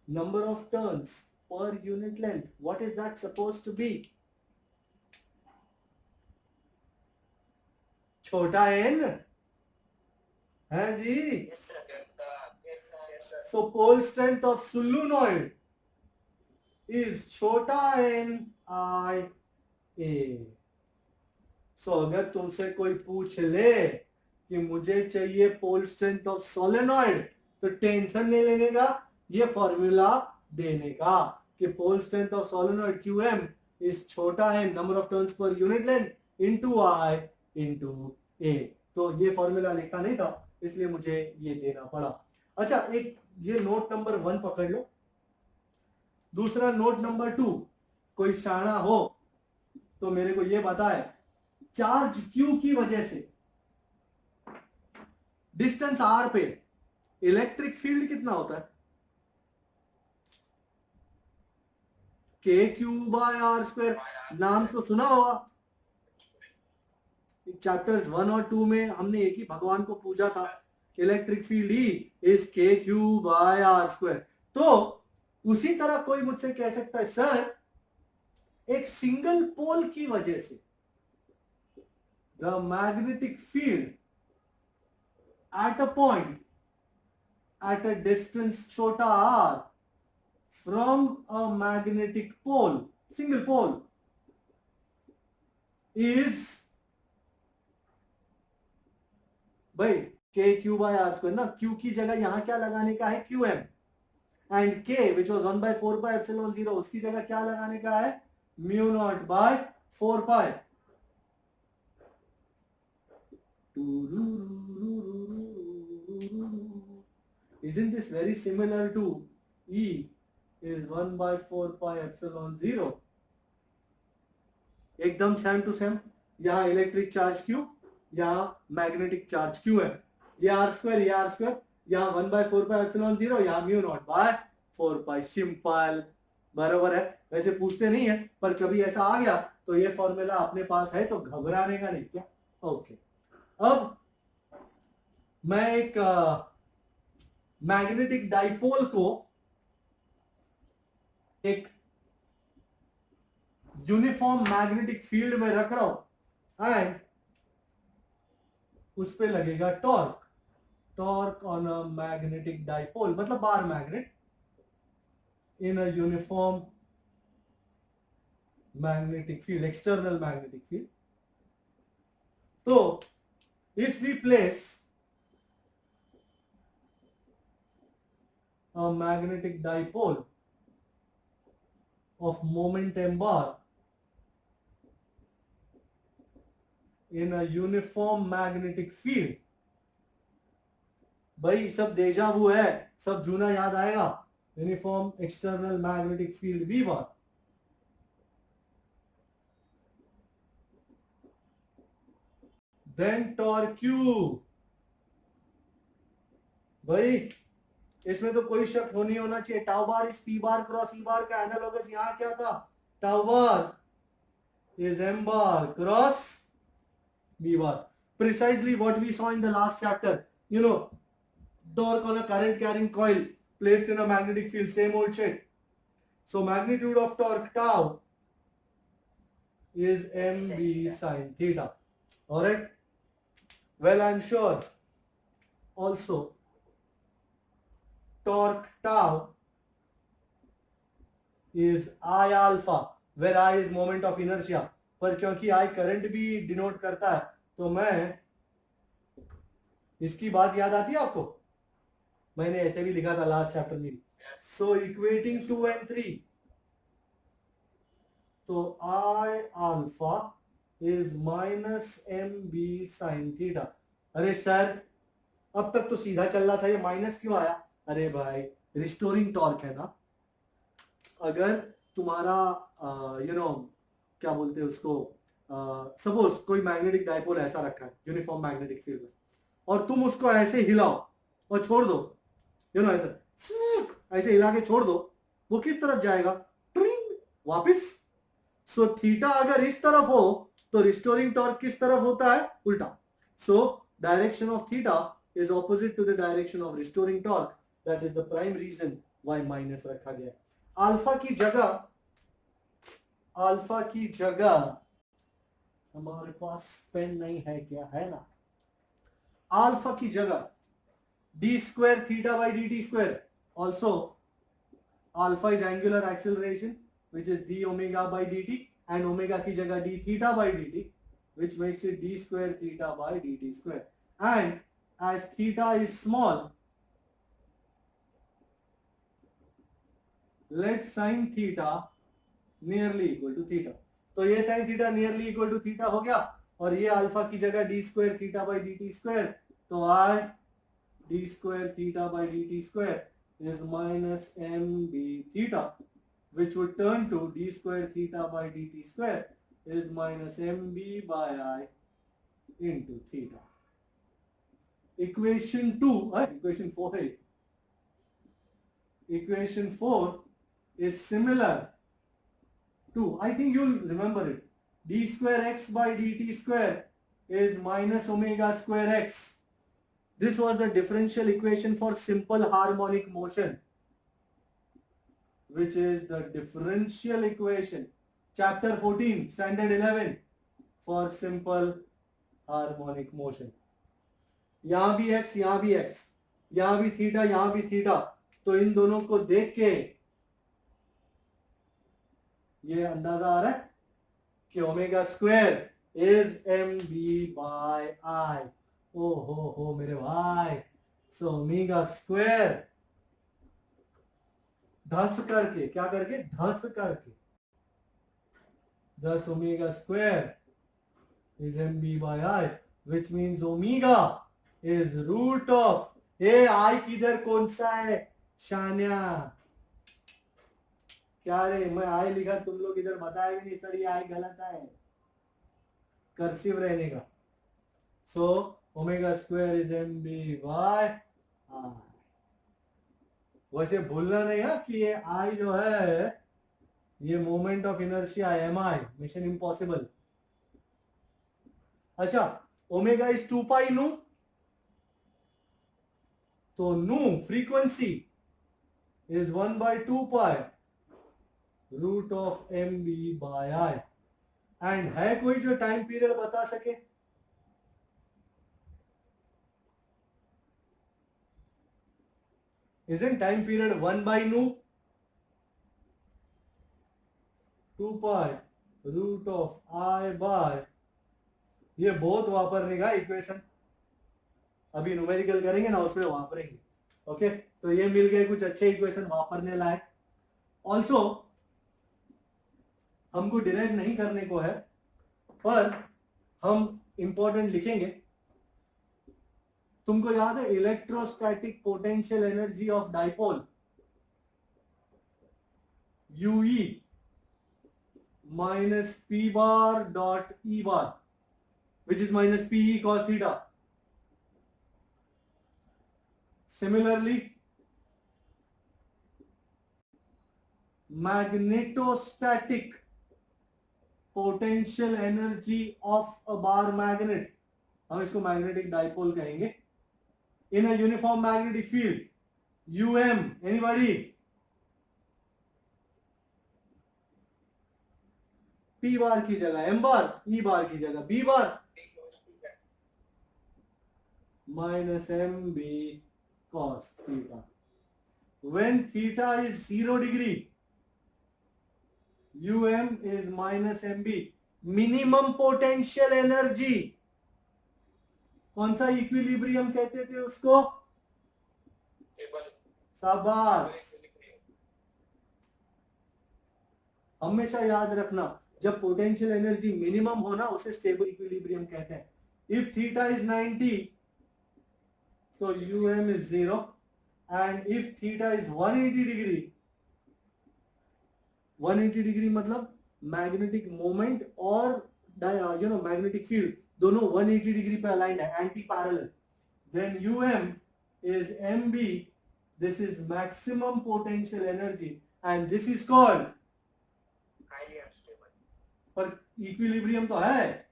Number of turns per unit length. What is that supposed to be? छोटा n है जी। So pole strength of solenoid is छोटा n I a. So अगर तुमसे कोई पूछ ले कि मुझे चाहिए पोल स्ट्रेंथ ऑफ सोलेनॉइड, तो टेंशन नहीं लेने का, ये फॉर्मूला देने का कि pole strength of solenoid QM is छोटा है number of turns per unit length into I into A। तो ये फॉर्मूला लिखा नहीं था, इसलिए मुझे ये देना पड़ा। अच्छा, एक ये नोट नंबर 1 पकड़ लो। दूसरा नोट नंबर 2, कोई शाना हो तो मेरे को ये बताए, चार्ज क्यू की वजह से डिस्टेंस आर पे इलेक्ट्रिक फील्ड कितना होता है? के क्यू बाय आर स्क्वायर, नाम तो सुना होगा। चैप्टर्स 1 और 2 में हमने एक ही भगवान को पूजा था, इलेक्ट्रिक फील्ड ही इज के क्यू बाय आर स्क्वायर। तो उसी तरह कोई मुझसे कह सकता है सर एक सिंगल पोल की वजह से the magnetic field at a point at a distance छोटा r from a magnetic pole, single pole, is भाई के क्यू बाय आर स्क्वायर ना, क्यू की जगह यहां क्या लगाने का है, क्यू एम, एंड के विच वॉज 1/4πε0 उसकी जगह क्या लगाने का है, mu naught by 4π। Isn't this very similar to E is 1/4πε0? एकदम सेम टू सेम। यहां इलेक्ट्रिक चार्ज क्यू, यहां मैग्नेटिक चार्ज क्यू है, ये आर स्क्वायर, यहां 1/4πε0, यहां म्यू नॉट बाय 4π। सिंपल, बराबर है। वैसे पूछते नहीं है पर कभी ऐसा आ गया तो ये फॉर्मूला अपने पास है तो घबराने का नहीं क्या। ओके, अब मैं एक मैग्नेटिक डाइपोल को एक यूनिफॉर्म मैग्नेटिक फील्ड में रख रहा हूं एंड उस पे लगेगा torque, torque on a magnetic dipole मतलब bar magnet in a uniform magnetic field, external magnetic field. तो if we place a magnetic dipole of moment m bar in a uniform magnetic field, भाई सब डेजा वू है, सब जूना याद आएगा, uniform external magnetic field V बार, then torque Q। भाई इसमें तो कोई शक हो नहीं होना चाहिए, tau bar is P bar cross E bar का एनालॉगस यहां क्या था, tau bar is M bar cross B bar. Precisely what we saw in the last chapter, you know, torque on a current carrying coil placed in a magnetic field, same old shit. So magnitude of torque tau is mb sin theta. All right, well I'm sure also torque tau is I alpha, where I is moment of inertia, पर क्योंकि I current भी denote करता है तो मैं इसकी बात याद आती है आपको, मैंने ऐसे भी लिखा था लास्ट चैप्टर में। सो इक्वेटिंग 2 and 3, तो I alpha is minus mb sin theta। अरे सर अब तक तो सीधा चल रहा था, ये माइनस क्यों आया? अरे भाई रिस्टोरिंग टॉर्क है ना, अगर तुम्हारा क्या बोलते हैं उसको, सपोज कोई मैग्नेटिक डाइपोल ऐसा रखा है यूनिफॉर्म मैग्नेटिक फील्ड में और तुम उसको ऐसे हिलाओ और छोड़ दो, ऐसे हिला के छोड़ दो, वो किस तरफ जाएगा, वापिस। सो थीटा अगर इस तरफ हो तो रिस्टोरिंग टॉर्क किस तरफ होता है, उल्टा। So direction of theta is opposite to the direction of restoring torque, that is the prime reason why minus रखा गया है। अल्फा की जगह हमारे पास पेन नहीं है क्या, है ना, अल्फा की जगह d square theta by dt square, also alpha is angular acceleration which is d omega by dt, and omega की जगह d theta by dt which makes it d square theta by dt square, and as theta is small, let sin theta nearly equal to theta। तो ये sin theta nearly equal to theta हो गया, और ये alpha की जगह d square theta by dt square, तो I d square theta by dt square is minus mb theta, which would turn to d square theta by dt square is minus mb by I into theta. Equation 2, equation 4 है. Equation 4 is similar to, I think you'll remember it, d square x by dt square is minus omega square x. This was the differential equation for simple harmonic motion, which is the differential equation, chapter 14, standard 11, for simple harmonic motion. यहां भी x, यहां भी x, यहां भी theta, यहां भी theta, तो इन दोनों को देख के ये अंदाजा आ रहा है कि omega square is M B by I. ओ हो मेरे भाई. सो ओमेगा स्क्वायर धस करके, क्या करके, धस करके, thus omega square is mb by I, which means omega is root of, ए आई किधर कौन सा है शान्या? क्या रे, मैं आई लिखा, तुम लोग इधर बताए भी नहीं सर ये आई गलत है, कर्सिव रहने का. So omega square is M B by I. वैसे भूलना नहीं है कि ये आई जो है ये moment of inertia M I, mission impossible. अच्छा, ओमेगा इज 2 पाई नू, तो nu frequency is 1 by 2 pi root of M B by I. And है कोई जो टाइम पीरियड बता सके? Isn't time period 1 by nu? 2 pi root of I by, ये बहुत वापरने का इक्वेशन, अभी न्यूमेरिकल करेंगे ना उसमें वापरेंगे. ओके, तो ये मिल गए कुछ अच्छे इक्वेशन वापरने लायक. ऑल्सो हमको डिराइव नहीं करने को है, पर हम इंपॉर्टेंट लिखेंगे. तुमको याद है electrostatic potential energy of dipole UE minus P bar dot E bar, which is minus PE cos theta. Similarly, magnetostatic potential energy of a bar magnet, हम इसको मैग्नेटिक डाइपोल कहेंगे, in a uniform magnetic field, UM, anybody? P बार की जगह M बार, E बार की जगह B bar, minus MB cos theta. When theta is 0 degree, UM is minus MB. Minimum potential energy. कौन सा equilibrium कहते थे उसको? शाबाश. हमेशा याद रखना, जब पोटेंशियल एनर्जी मिनिमम होना उसे स्टेबल इक्विलिब्रियम कहते हैं. इफ थीटा इज 90 तो UM is 0, and if theta is 180 degree, 180 degree मतलब मैग्नेटिक मोमेंट और मैग्नेटिक फील्ड दोनों 180 डिग्री पे अलाइंड है, anti parallel. Then UM is MB. This is maximum potential energy and this is called
highly unstable.
पर equilibrium तो है,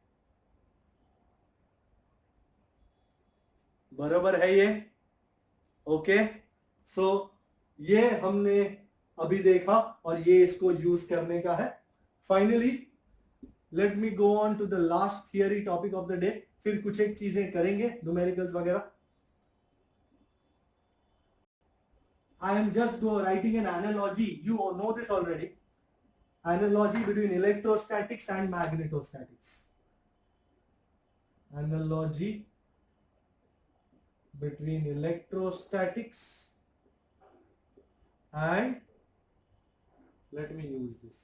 बराबर है ये. ओके, सो ये हमने अभी देखा और ये इसको यूज करने का है. Finally let me go on to the last theory topic of the day. फिर कुछ एक चीजें करेंगे, न्यूमेरिकल्स वगैरह. I am just writing an analogy. You all know this already. Analogy between electrostatics and magnetostatics. Analogy between electrostatics and, let me use this.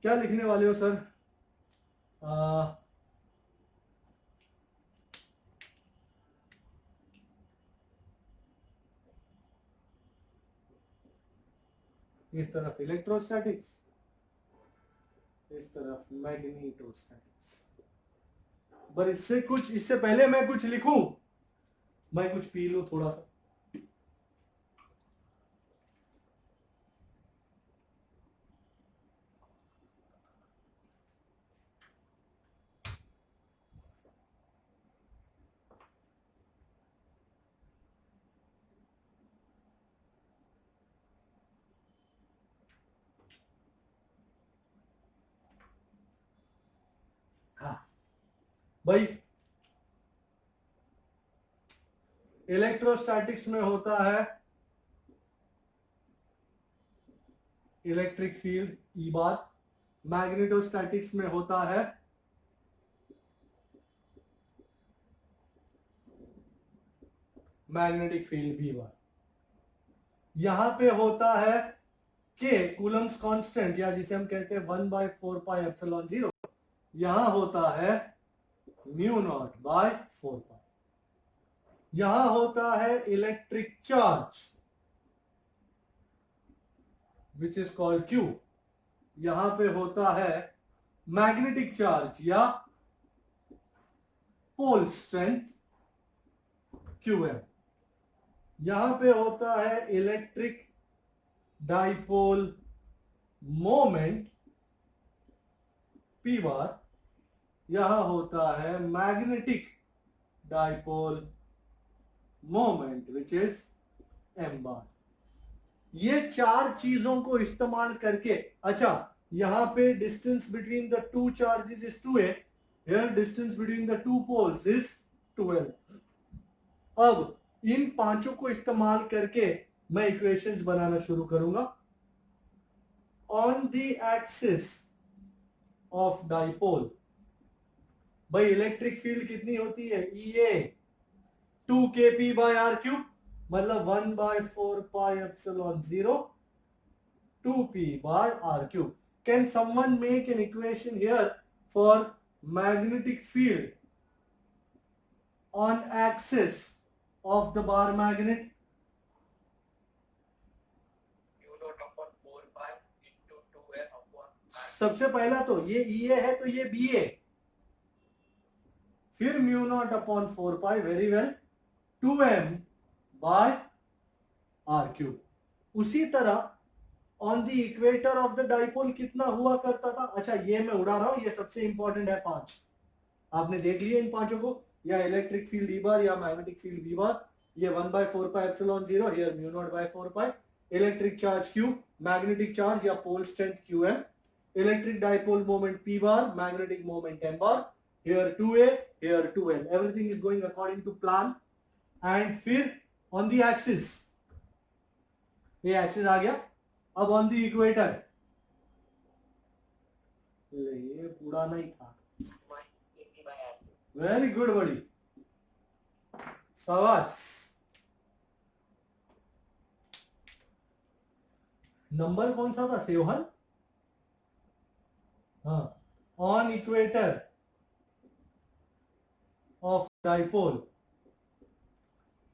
क्या लिखने वाले हो सर? इस तरफ इलेक्ट्रोस्टैटिक्स, इस तरफ मैग्नेटोस्टैटिक्स। पर इससे पहले मैं कुछ लिखूं, मैं कुछ पी लूं थोड़ा सा। हाँ भाई, इलेक्ट्रोस्टैटिक्स में होता है इलेक्ट्रिक फील्ड ई बार, मैग्नेटोस्टैटिक्स में होता है मैग्नेटिक फील्ड बी बार। यहां पे होता है के कूलम्स कांस्टेंट, या जिसे हम कहते हैं 1/4πε0, यहां होता है μ0/4π। यहां होता है electric charge which is called Q। यहां पे होता है मैग्नेटिक चार्ज या पोल स्ट्रेंथ QM। यहां पे होता है electric dipole moment P bar. यहां होता है magnetic dipole moment which is M bar. ये चार चीजों को इस्तेमाल करके, अच्छा यहां पे distance between the two charges is 2a, here distance between the two poles is 12। अब इन पांचों को इस्तेमाल करके मैं इक्वेशंस बनाना शुरू करूंगा। On the axis of dipole, भाई इलेक्ट्रिक फील्ड कितनी होती है, EA 2kp/r³, मतलब 1/4πε0 2p/r³। Can someone make an equation here for magnetic field on axis of the bar magnet?
μ0/4π into 2a/r।
सबसे पहला तो ये EA है तो ये BA, फिर μ0/4π, वेरी वेल, 2m/r³। उसी तरह on the equator of the dipole कितना हुआ करता था, अच्छा ये मैं उड़ा रहा हूं, ये सबसे इंपॉर्टेंट है 5। आपने देख लिया इन पांचों को, या इलेक्ट्रिक फील्ड ई बार या मैग्नेटिक फील्ड बी बार, ये 1/4πε0, here μ0/4π, electric charge Q, magnetic charge या pole strength QM, electric dipole moment P bar, magnetic moment M bar, here 2a, here 2n, everything is going according to plan। and फिर on the axis, ये axis आ गया। अब on the equator, ये पूरा नहीं था, very good बड़ी, शाबाश। नंबर कौन सा था, सेवहन? हाँ, on equator of dipole,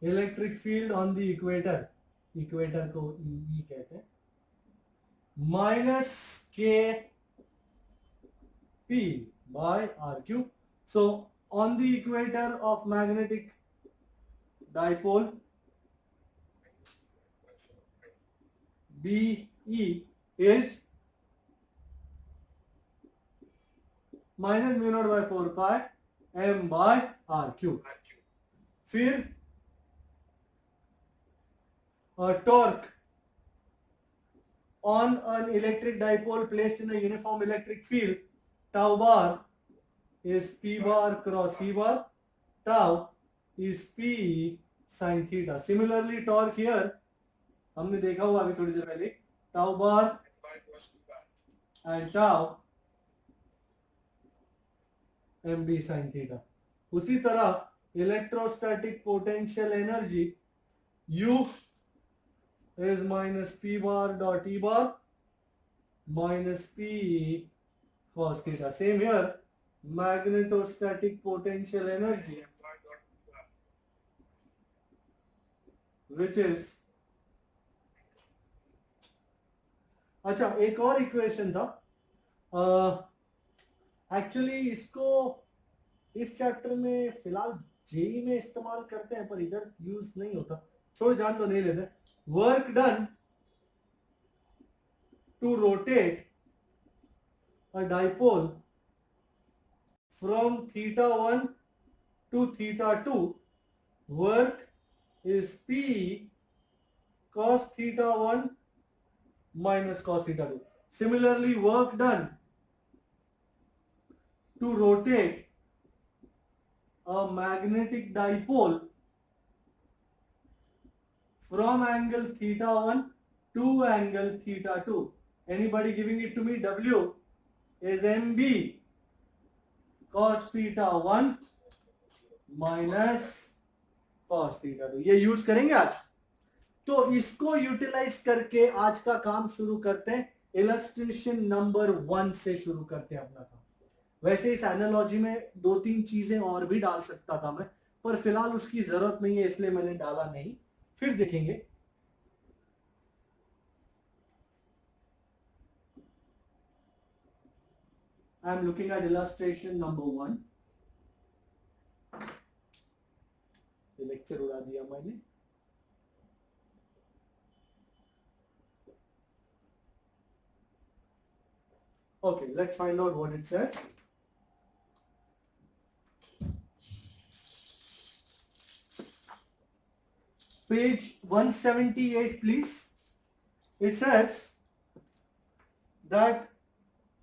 electric field on the equator, equator को ई कहते हैं, -kp/r³। so on the equator of magnetic dipole, BE is -μ0/4π m/r³। फिर torque on an electric dipole placed in a uniform electric field, tau bar is P bar cross E bar, tau is P sin theta। Similarly torque here हमने देखा हुआ अभी थोड़ी देर पहले, tau bar and tau mb sin theta। उसी तरह electrostatic potential energy U is -P bar dot E bar minus P cos theta। Same here, magnetostatic potential energy which is अच्छा, एक और इक्वेशन था, एक्चुअली इसको इस चैप्टर में फिलहाल जेई में इस्तेमाल करते हैं पर इधर यूज नहीं होता, छोड़ जान दो, नहीं लेते। Work done to rotate a dipole from θ1 to θ2, work is P cos θ1 minus cos θ2. Similarly, work done to rotate a magnetic dipole from angle θ1 to angle θ2. Anybody giving it to me? W is MB cos θ1 minus cos θ2. ये use करेंगे आज, तो इसको utilise करके आज का काम शुरू करते हैं। इलस्ट्रेशन नंबर 1 से शुरू करते हैं अपना काम। वैसे इस एनालॉजी में 2-3 चीजें और भी डाल सकता था मैं, पर फिलहाल उसकी जरूरत नहीं है, इसलिए मैंने डाला नहीं, फिर देखेंगे। I am looking at illustration number 1। Lecture उड़ा दिया मैंने। Okay, let's find out what it says. Page 178, please. It says that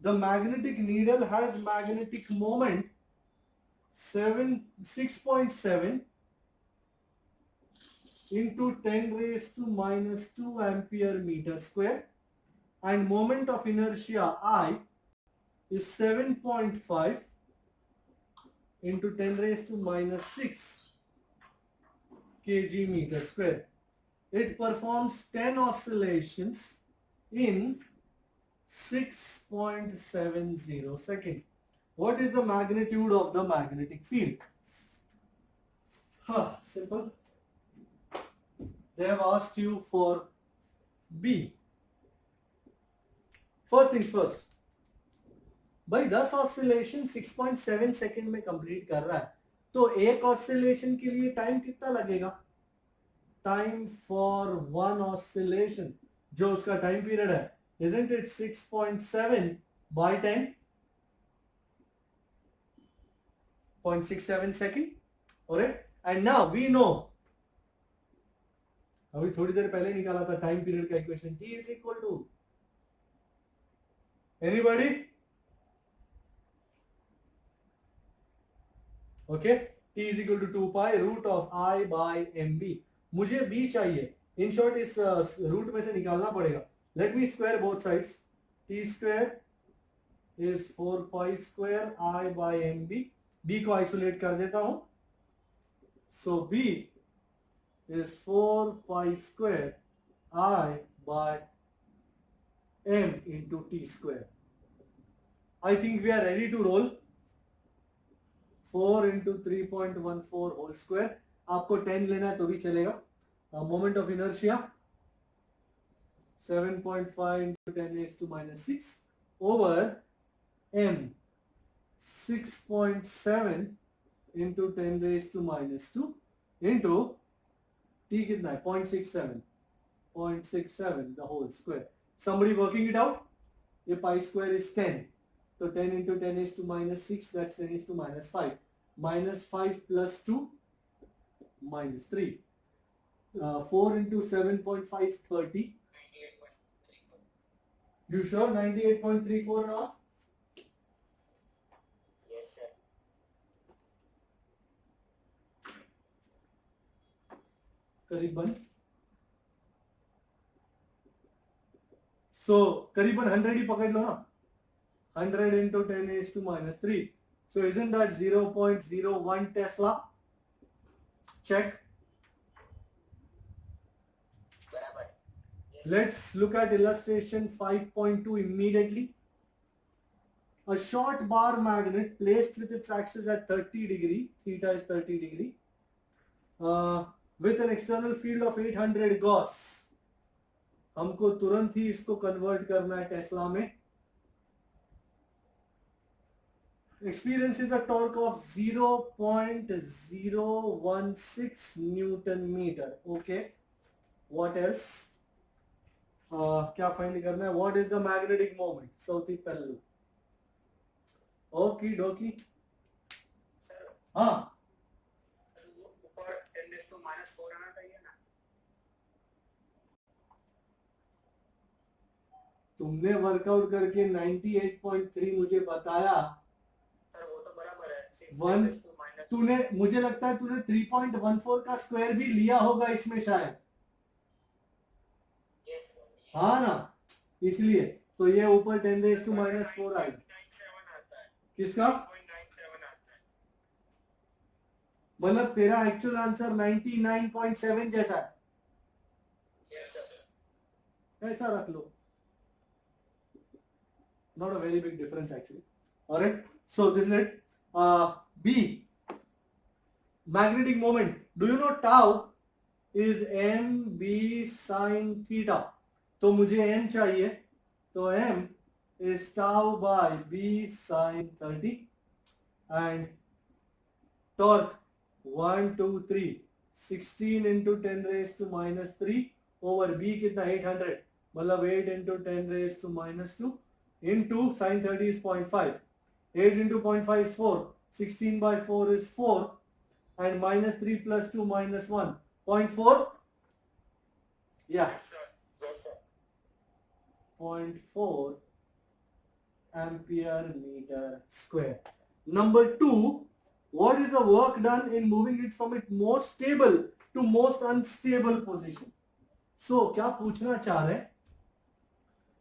the magnetic needle has magnetic moment 6.7 into 10 raised to minus 2 ampere meter square, and moment of inertia I is 7.5 into 10 raised to minus 6 kg meter square. It performs 10 oscillations in 6.70 seconds. What is the magnitude of the magnetic field? Simple. They have asked you for B. First things first. भाई 10 oscillation 6.7 second में complete कर रहा है, तो एक oscillation के लिए time कितना लगेगा? टाइम फॉर वन ऑसिलेशन, जो उसका टाइम पीरियड है, isn't it 6.7 by 10? 0.67 second. Alright, and now we know, अभी थोड़ी देर पहले निकाला था टाइम पीरियड का equation, T is equal to, anybody? Okay, T is equal to 2 pi root of I by MB. मुझे B चाहिए, in short इस root में से निकालना पड़ेगा। Let me square both sides, T square is 4 pi square I by MB। B को isolate कर देता हूं, सो B is 4 pi square I by M into T square. I think we are ready to roll। 4 into 3.14 whole square, आपको 10 लेना है तो भी चलेगा। Moment of inertia 7.5 into 10 raised to minus 6 over M 6.7 into 10 raised to minus 2 into T कितना है? 0.67 the whole square. Somebody working it out? ये pi square is 10, so 10 into 10 is to minus 6, that's 10 is to minus 5. Minus 5 plus 2, minus 3. 4 into 7.5 is 30.
98.34.
You sure 98.34 now?
Yes, sir.
करीबन, so करीबन 100 ही पकड़ लो ना, 100 into 10 is to minus 3, so isn't that 0.01 Tesla? Check.
बराबर। Yes, sir.
Let's look at illustration 5.2 immediately. A short bar magnet placed with its axis at 30 degree, theta is 30 degree, with an external field of 800 Gauss. हमको तुरंत ही इसको convert करना है Tesla में। experiences a torque of 0.016 newton metre. Okay, what else? क्या find करना है? what is the magnetic moment? सौथी पहलू। ओकी डोकी।
सर
हाँ,
वो ऊपर 10⁻⁴ आना चाहिए ना।
तुमने वर्कआउट करके 98.3 मुझे बताया।
सर वो तो बराबर है। 6
One-
10⁻⁴
तूने, मुझे लगता है तूने 3.14 का स्क्वायर भी लिया होगा इसमें शायद।
Yes sir.
हाँ ना, इसलिए तो ये ऊपर 10⁻⁴ आएगा।
97 आता है।
किसका?
0.97 आता है।
मतलब तेरा एक्चुअल आंसर 99.7 जैसा है।
Yes sir.
ऐसा रख लो, not a very big difference actually. All right, so this is it. B, magnetic moment. Do you know tau is mb sin theta? तो मुझे m चाहिए, तो m is tau by b sin 30 and torque 1 2 3 16 into 10⁻³ over b कितना 800, मतलब 8 into 10⁻² into sin 30 is 0.5, 8 into 0.5 is 4, 16 by 4 is 4 and -3 plus 2 minus 1, 0.4. Yeah,
yes sir. Yes sir.
0.4 ampere meter square. Number 2, what is the work done in moving it from its most stable to most unstable position? So क्या पूछना चाह रहे हैं?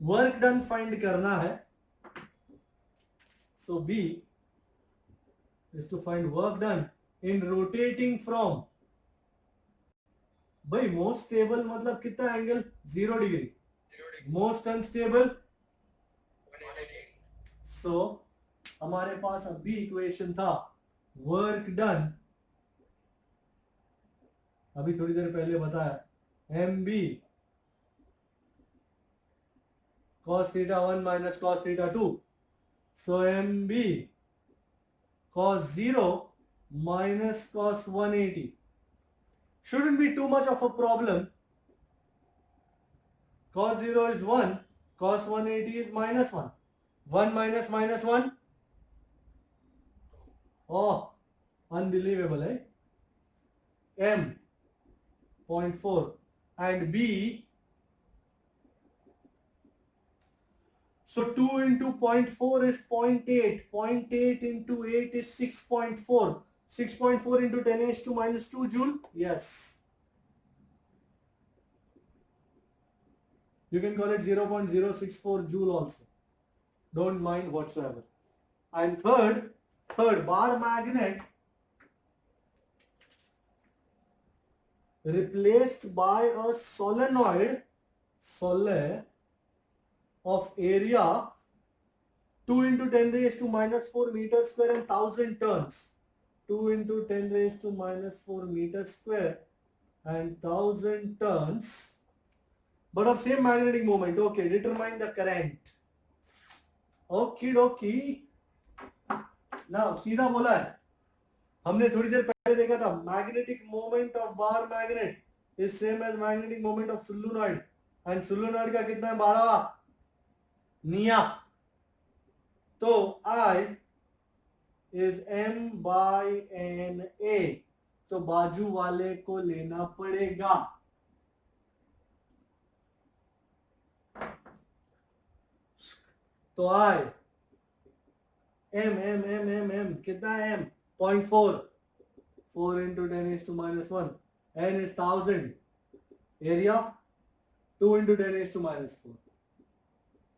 Work done find करना है। So B is to find work done in rotating from, भाई most stable मतलब कितना angle? 0 degree.
0 degree.
Most unstable,
180।
सो हमारे पास अभी इक्वेशन था वर्क डन, अभी थोड़ी देर पहले बताया, mb cos theta 1 minus cos theta 2, so mb cos 0 minus cos 180 shouldn't be too much of a problem. Cos 0 is 1, cos 180 is -1, 1 minus -1, oh unbelievable, eh? m 0.4 and b, so 2 into 0.4 is 0.8, 0.8 into 8 is 6.4, 6.4 into 10⁻⁻² joule. Yes, you can call it 0.064 joule also, don't mind whatsoever. And third bar magnet replaced by a solenoid of area 2 into 10⁻⁻⁴ meter square and 1000 turns. 2 into 10⁻⁻⁴ meter square and 1000 turns, but of same magnetic moment. Okay, determine the current. ओकी डोकी। ना सीधा बोला है, हमने थोड़ी देर पहले देखा था magnetic moment of bar magnet is same as magnetic moment of solenoid, and solenoid का कितना है? 12 निया, तो I is m by n a, तो बाजू वाले को लेना पड़ेगा। तो I m कितना है? m 0.4, 4 into 10⁻⁻⁴, n is 1000, area 2 into 10⁻⁴,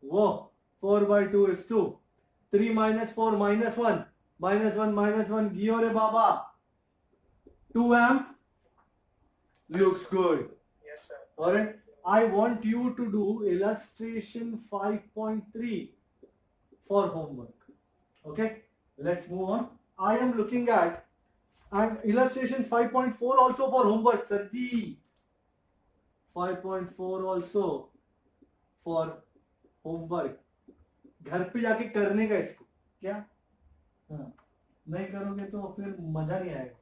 वो 4 by 2 is 2, 3 minus 4 minus 1, minus 1 गियो रे बाबा, 2 amp, looks good.
Yes sir.
Alright, I want you to do illustration 5.3 for homework. Okay, let's move on. I am looking at and illustration 5.4 also for homework, sir ji. 5.4 also for homework, घर पे जाके करने का इसको क्या। हाँ, नहीं करोगे तो फिर मजा नहीं आएगा।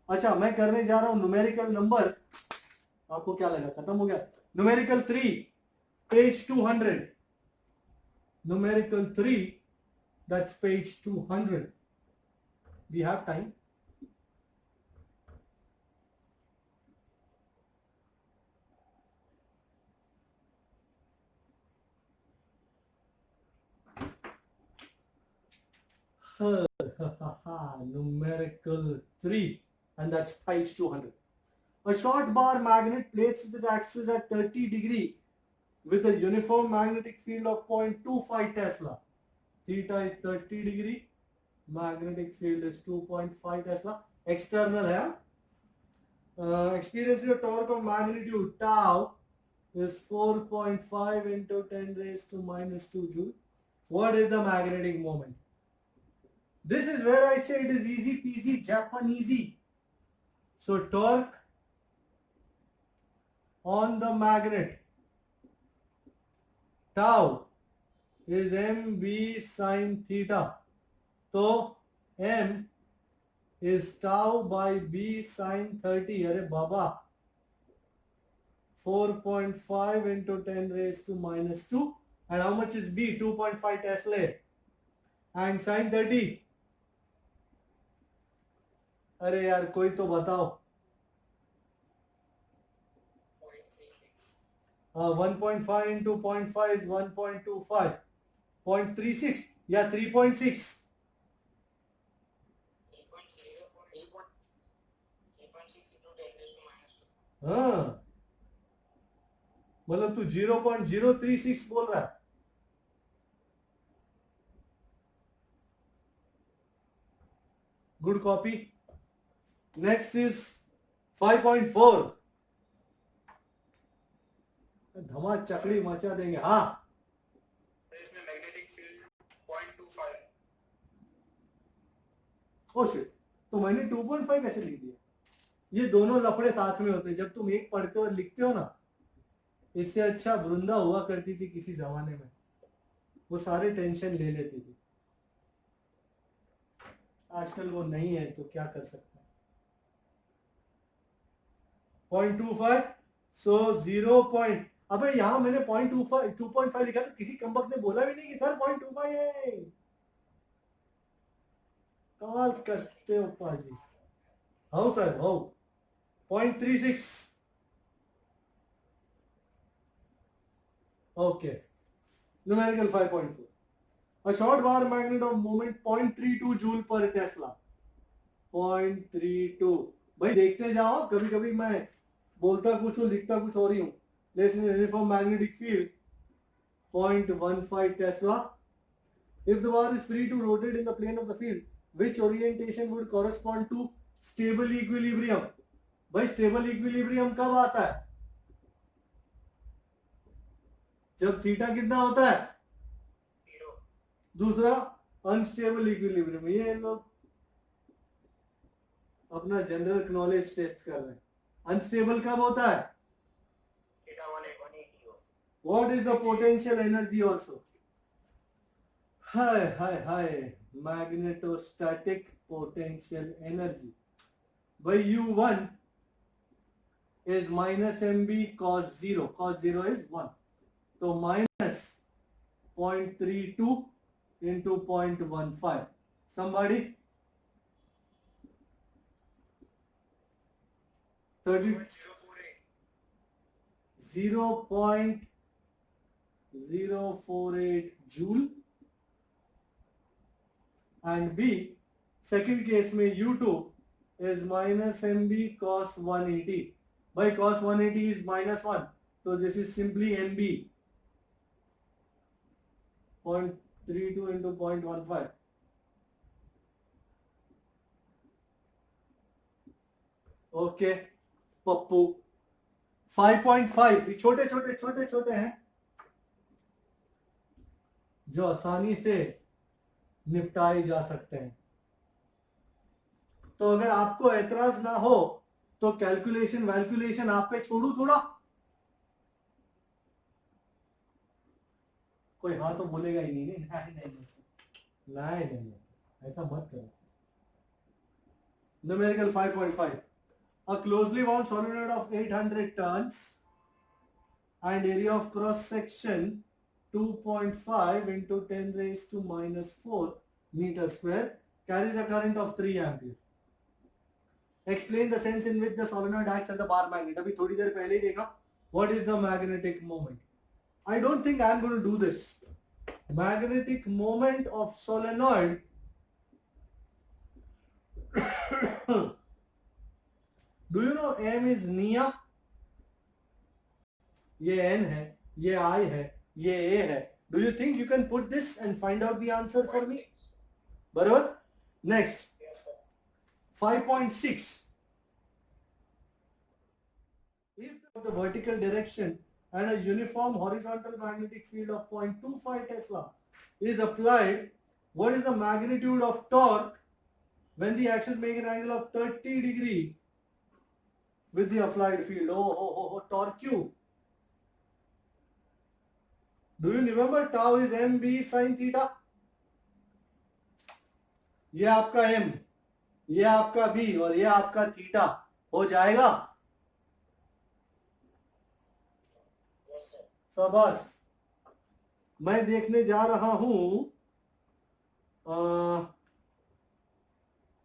अच्छा, मैं करने जा रहा हूं न्यूमेरिकल नंबर, आपको क्या लगा खत्म हो गया? Numerical 3 page 200, numerical 3 that's page 200, we have time. Numerical 3, and that's page 200. A short bar magnet placed with its axis at 30 degree with a uniform magnetic field of 0.25 Tesla. Theta is 30 degree, magnetic field is 2.5 Tesla. External है. Experiencing a torque of magnitude tau is 4.5 into 10 raised to minus 2 joule. What is the magnetic moment? This is where I say it is easy peasy Japanesey. So torque on the magnet tau is mb sin theta. So m is tau by b sin 30. अरे बाबा 4.5 into 10 raised to minus 2. And how much is b? 2.5 Tesla. And sin 30. अरे यार कोई तो बताओ। 1.5 into 0.5 is 1.25. 0.36 या 3.6? हाँ, मतलब तू 0.036 बोल रहा है। Good copy. Next is 5.4। धमा चकड़ी मचा देंगे। हाँ,
इसमें मैग्नेटिक फील्ड 0.25।
ओ शिट, तो मैंने 2.5 कैसे लिख दिया? ये दोनों लफड़े साथ में होते हैं जब तुम एक पढ़ते हो और लिखते हो ना। इससे अच्छा वृंदा हुआ करती थी किसी जमाने में, वो सारे टेंशन ले लेती थी। आजकल वो नहीं है तो क्या कर सकते हैं। 0.25 सो 0 पॉइंट, अबे यहां मैंने 0.25 2.5 लिखा तो किसी कमबख्त ने बोला भी नहीं कि सर 0.25 है। कमाल करते हो पाजी। How sir, how 0.36। Okay, numerical 5.4। A short bar magnet of moment 0.32 joule per Tesla. 0.32। भाई देखते जाओ, कभी कभी मैं बोलता कुछ हूँ लिखता कुछ और ही हूँ। Listen, uniform magnetic field 0.15 Tesla. If the bar is free to rotate in the plane of the field, which orientation would correspond to stable equilibrium? भाई stable equilibrium कब आता है? जब थीटा कितना होता है? दूसरा अनस्टेबल इक्विलिब्रियम। ये लोग अपना जनरल नॉलेज टेस्ट कर रहे हैं। अनस्टेबल कब होता है? What is the potential energy also? Hi hi hi, magnetostatic potential energy. भाई U1 is minus mb cos 0, cos 0 is 1, तो minus 0.32 into 0.15. Somebody? 0.048 joule. And B, second case में U2 is minus mb cos 180. By cos 180 is minus 1, so this is simply mb 0.32 into 0.15. Okay Pappu 5.5 छोटे छोटे छोटे छोटे हैं जो आसानी से निपटाए जा सकते हैं। तो अगर आपको एतराज ना हो तो कैलकुलेशन वैल्कुलेशन आप पे छोड़ू थोड़ा। कोई हाँ तो बोलेगा ही नहीं, नहीं, ऐसा मत करो। Numerical 5.5. A closely wound solenoid of 800 tons and area of cross section 2.5 into 10 raised to minus 4 meter square carries a current of 3 ampere. Explain the sense in which the solenoid acts as a bar magnet. अभी थोड़ी देर पहले ही देखा. What is the magnetic moment? I don't think I am going to do this. Magnetic moment of solenoid Do you know M is Nia? ये N है, ये I है, ये A है. Do you think you can put this and find out the answer for me? बराबर? Next.
Yes, sir.
5.6. If the vertical direction and a uniform horizontal magnetic field of 0.25 Tesla is applied, what is the magnitude of torque when the axis make an angle of 30 degree with the applied field? Torque Q. Do you remember tau is mb sin theta? ये आपका m, ये आपका b और ये आपका theta हो जाएगा.
Yes, sir.
शाबाश. मैं देखने जा रहा हूं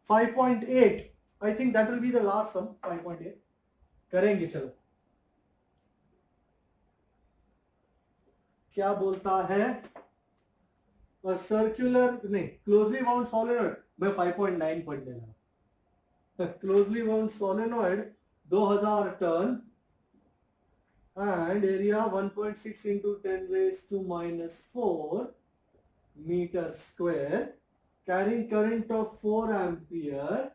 5.8. I think that will be the last sum. 5.8 करेंगे. चलो क्या बोलता है? सर्कुलर नहीं, क्लोजली वाउंड सोलेनॉइड. मैं 5.9 पढ़ लेना. Closely wound solenoid 2000 turns and area 1.6 into 10 raised to minus 4 meter square, carrying current of 4 ampere,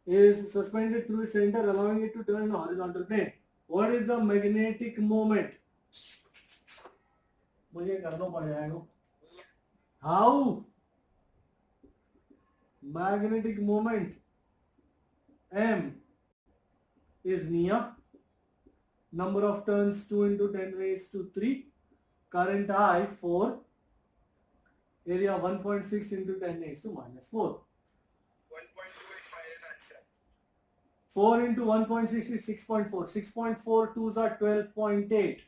is suspended through its center, allowing it to turn in a horizontal plane. What is the magnetic moment? मुझे करना पड़ जाएगा. How? Magnetic moment M is Nia. Number of turns 2 into 10 raised to 3. Current I 4. Area 1.6 into 10 raised to minus 4.
1.28 final answer.
4 into 1.6 is 6.4. 6.4 2s are 12.8.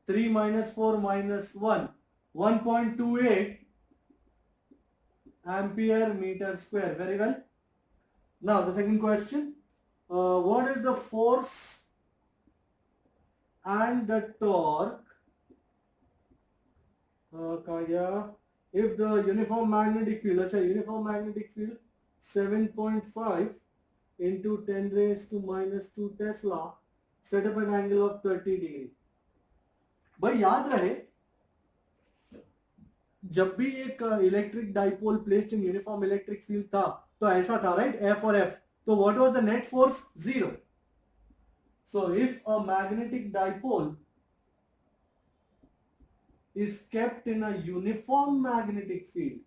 3 minus 4 minus 1. 1.28 ampere meter square. Very well. Now the second question. What is the force and the torque if the uniform magnetic field, uniform magnetic field 7.5 into 10 raised to minus 2 Tesla set up an angle of 30 degree. भाई याद रहे, जब भी एक electric dipole placed in uniform electric field था तो ऐसा था, राइट? F और F. तो what was the net force? 0. So if a magnetic dipole is kept in a uniform magnetic field,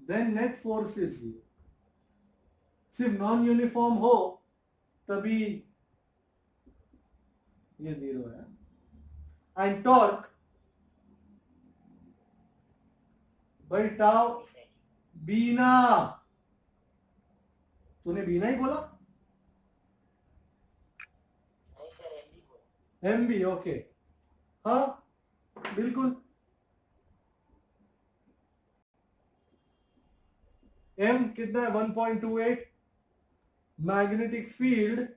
then net force is 0. सिर्फ non uniform हो तभी ये 0 है. एंड टॉर्क बाई टाउ बीना. तूने बीना ही बोला?
नहीं सर, MB को.
MB. ओके. हाँ बिल्कुल. M कितना है? 1.28. Magnetic field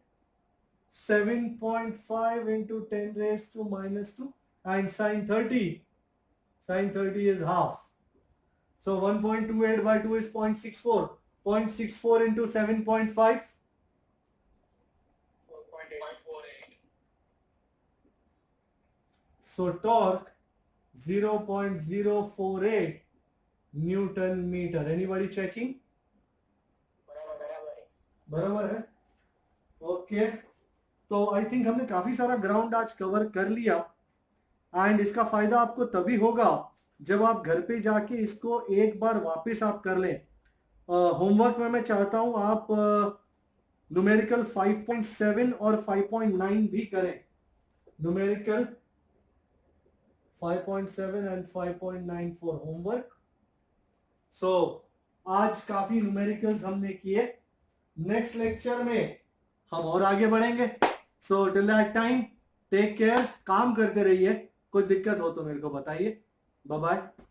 7.5 into 10 raised to minus 2 and sin 30. Sin 30 is half. So 1.28 by 2 is 0.64. 0.64 into 7.5.
4.8.
So torque 0.048 Newton meter. Anybody checking? बराबर है. ओके. तो आई थिंक हमने काफी सारा ग्राउंड आज कवर कर लिया. एंड इसका फायदा आपको तभी होगा जब आप घर पे जाके इसको एक बार वापस आप कर लें. होमवर्क में मैं चाहता हूं आप न्यूमेरिकल 5.7 और 5.9 भी करें. Numerical 5.7 and 5.9 for homework. So आज काफी न्यूमेरिकल्स हमने किए। नेक्स्ट लेक्चर में हम और आगे बढ़ेंगे। So till that time take care, काम करते रहिए। कोई दिक्कत हो तो मेरे को बताइए। Bye bye.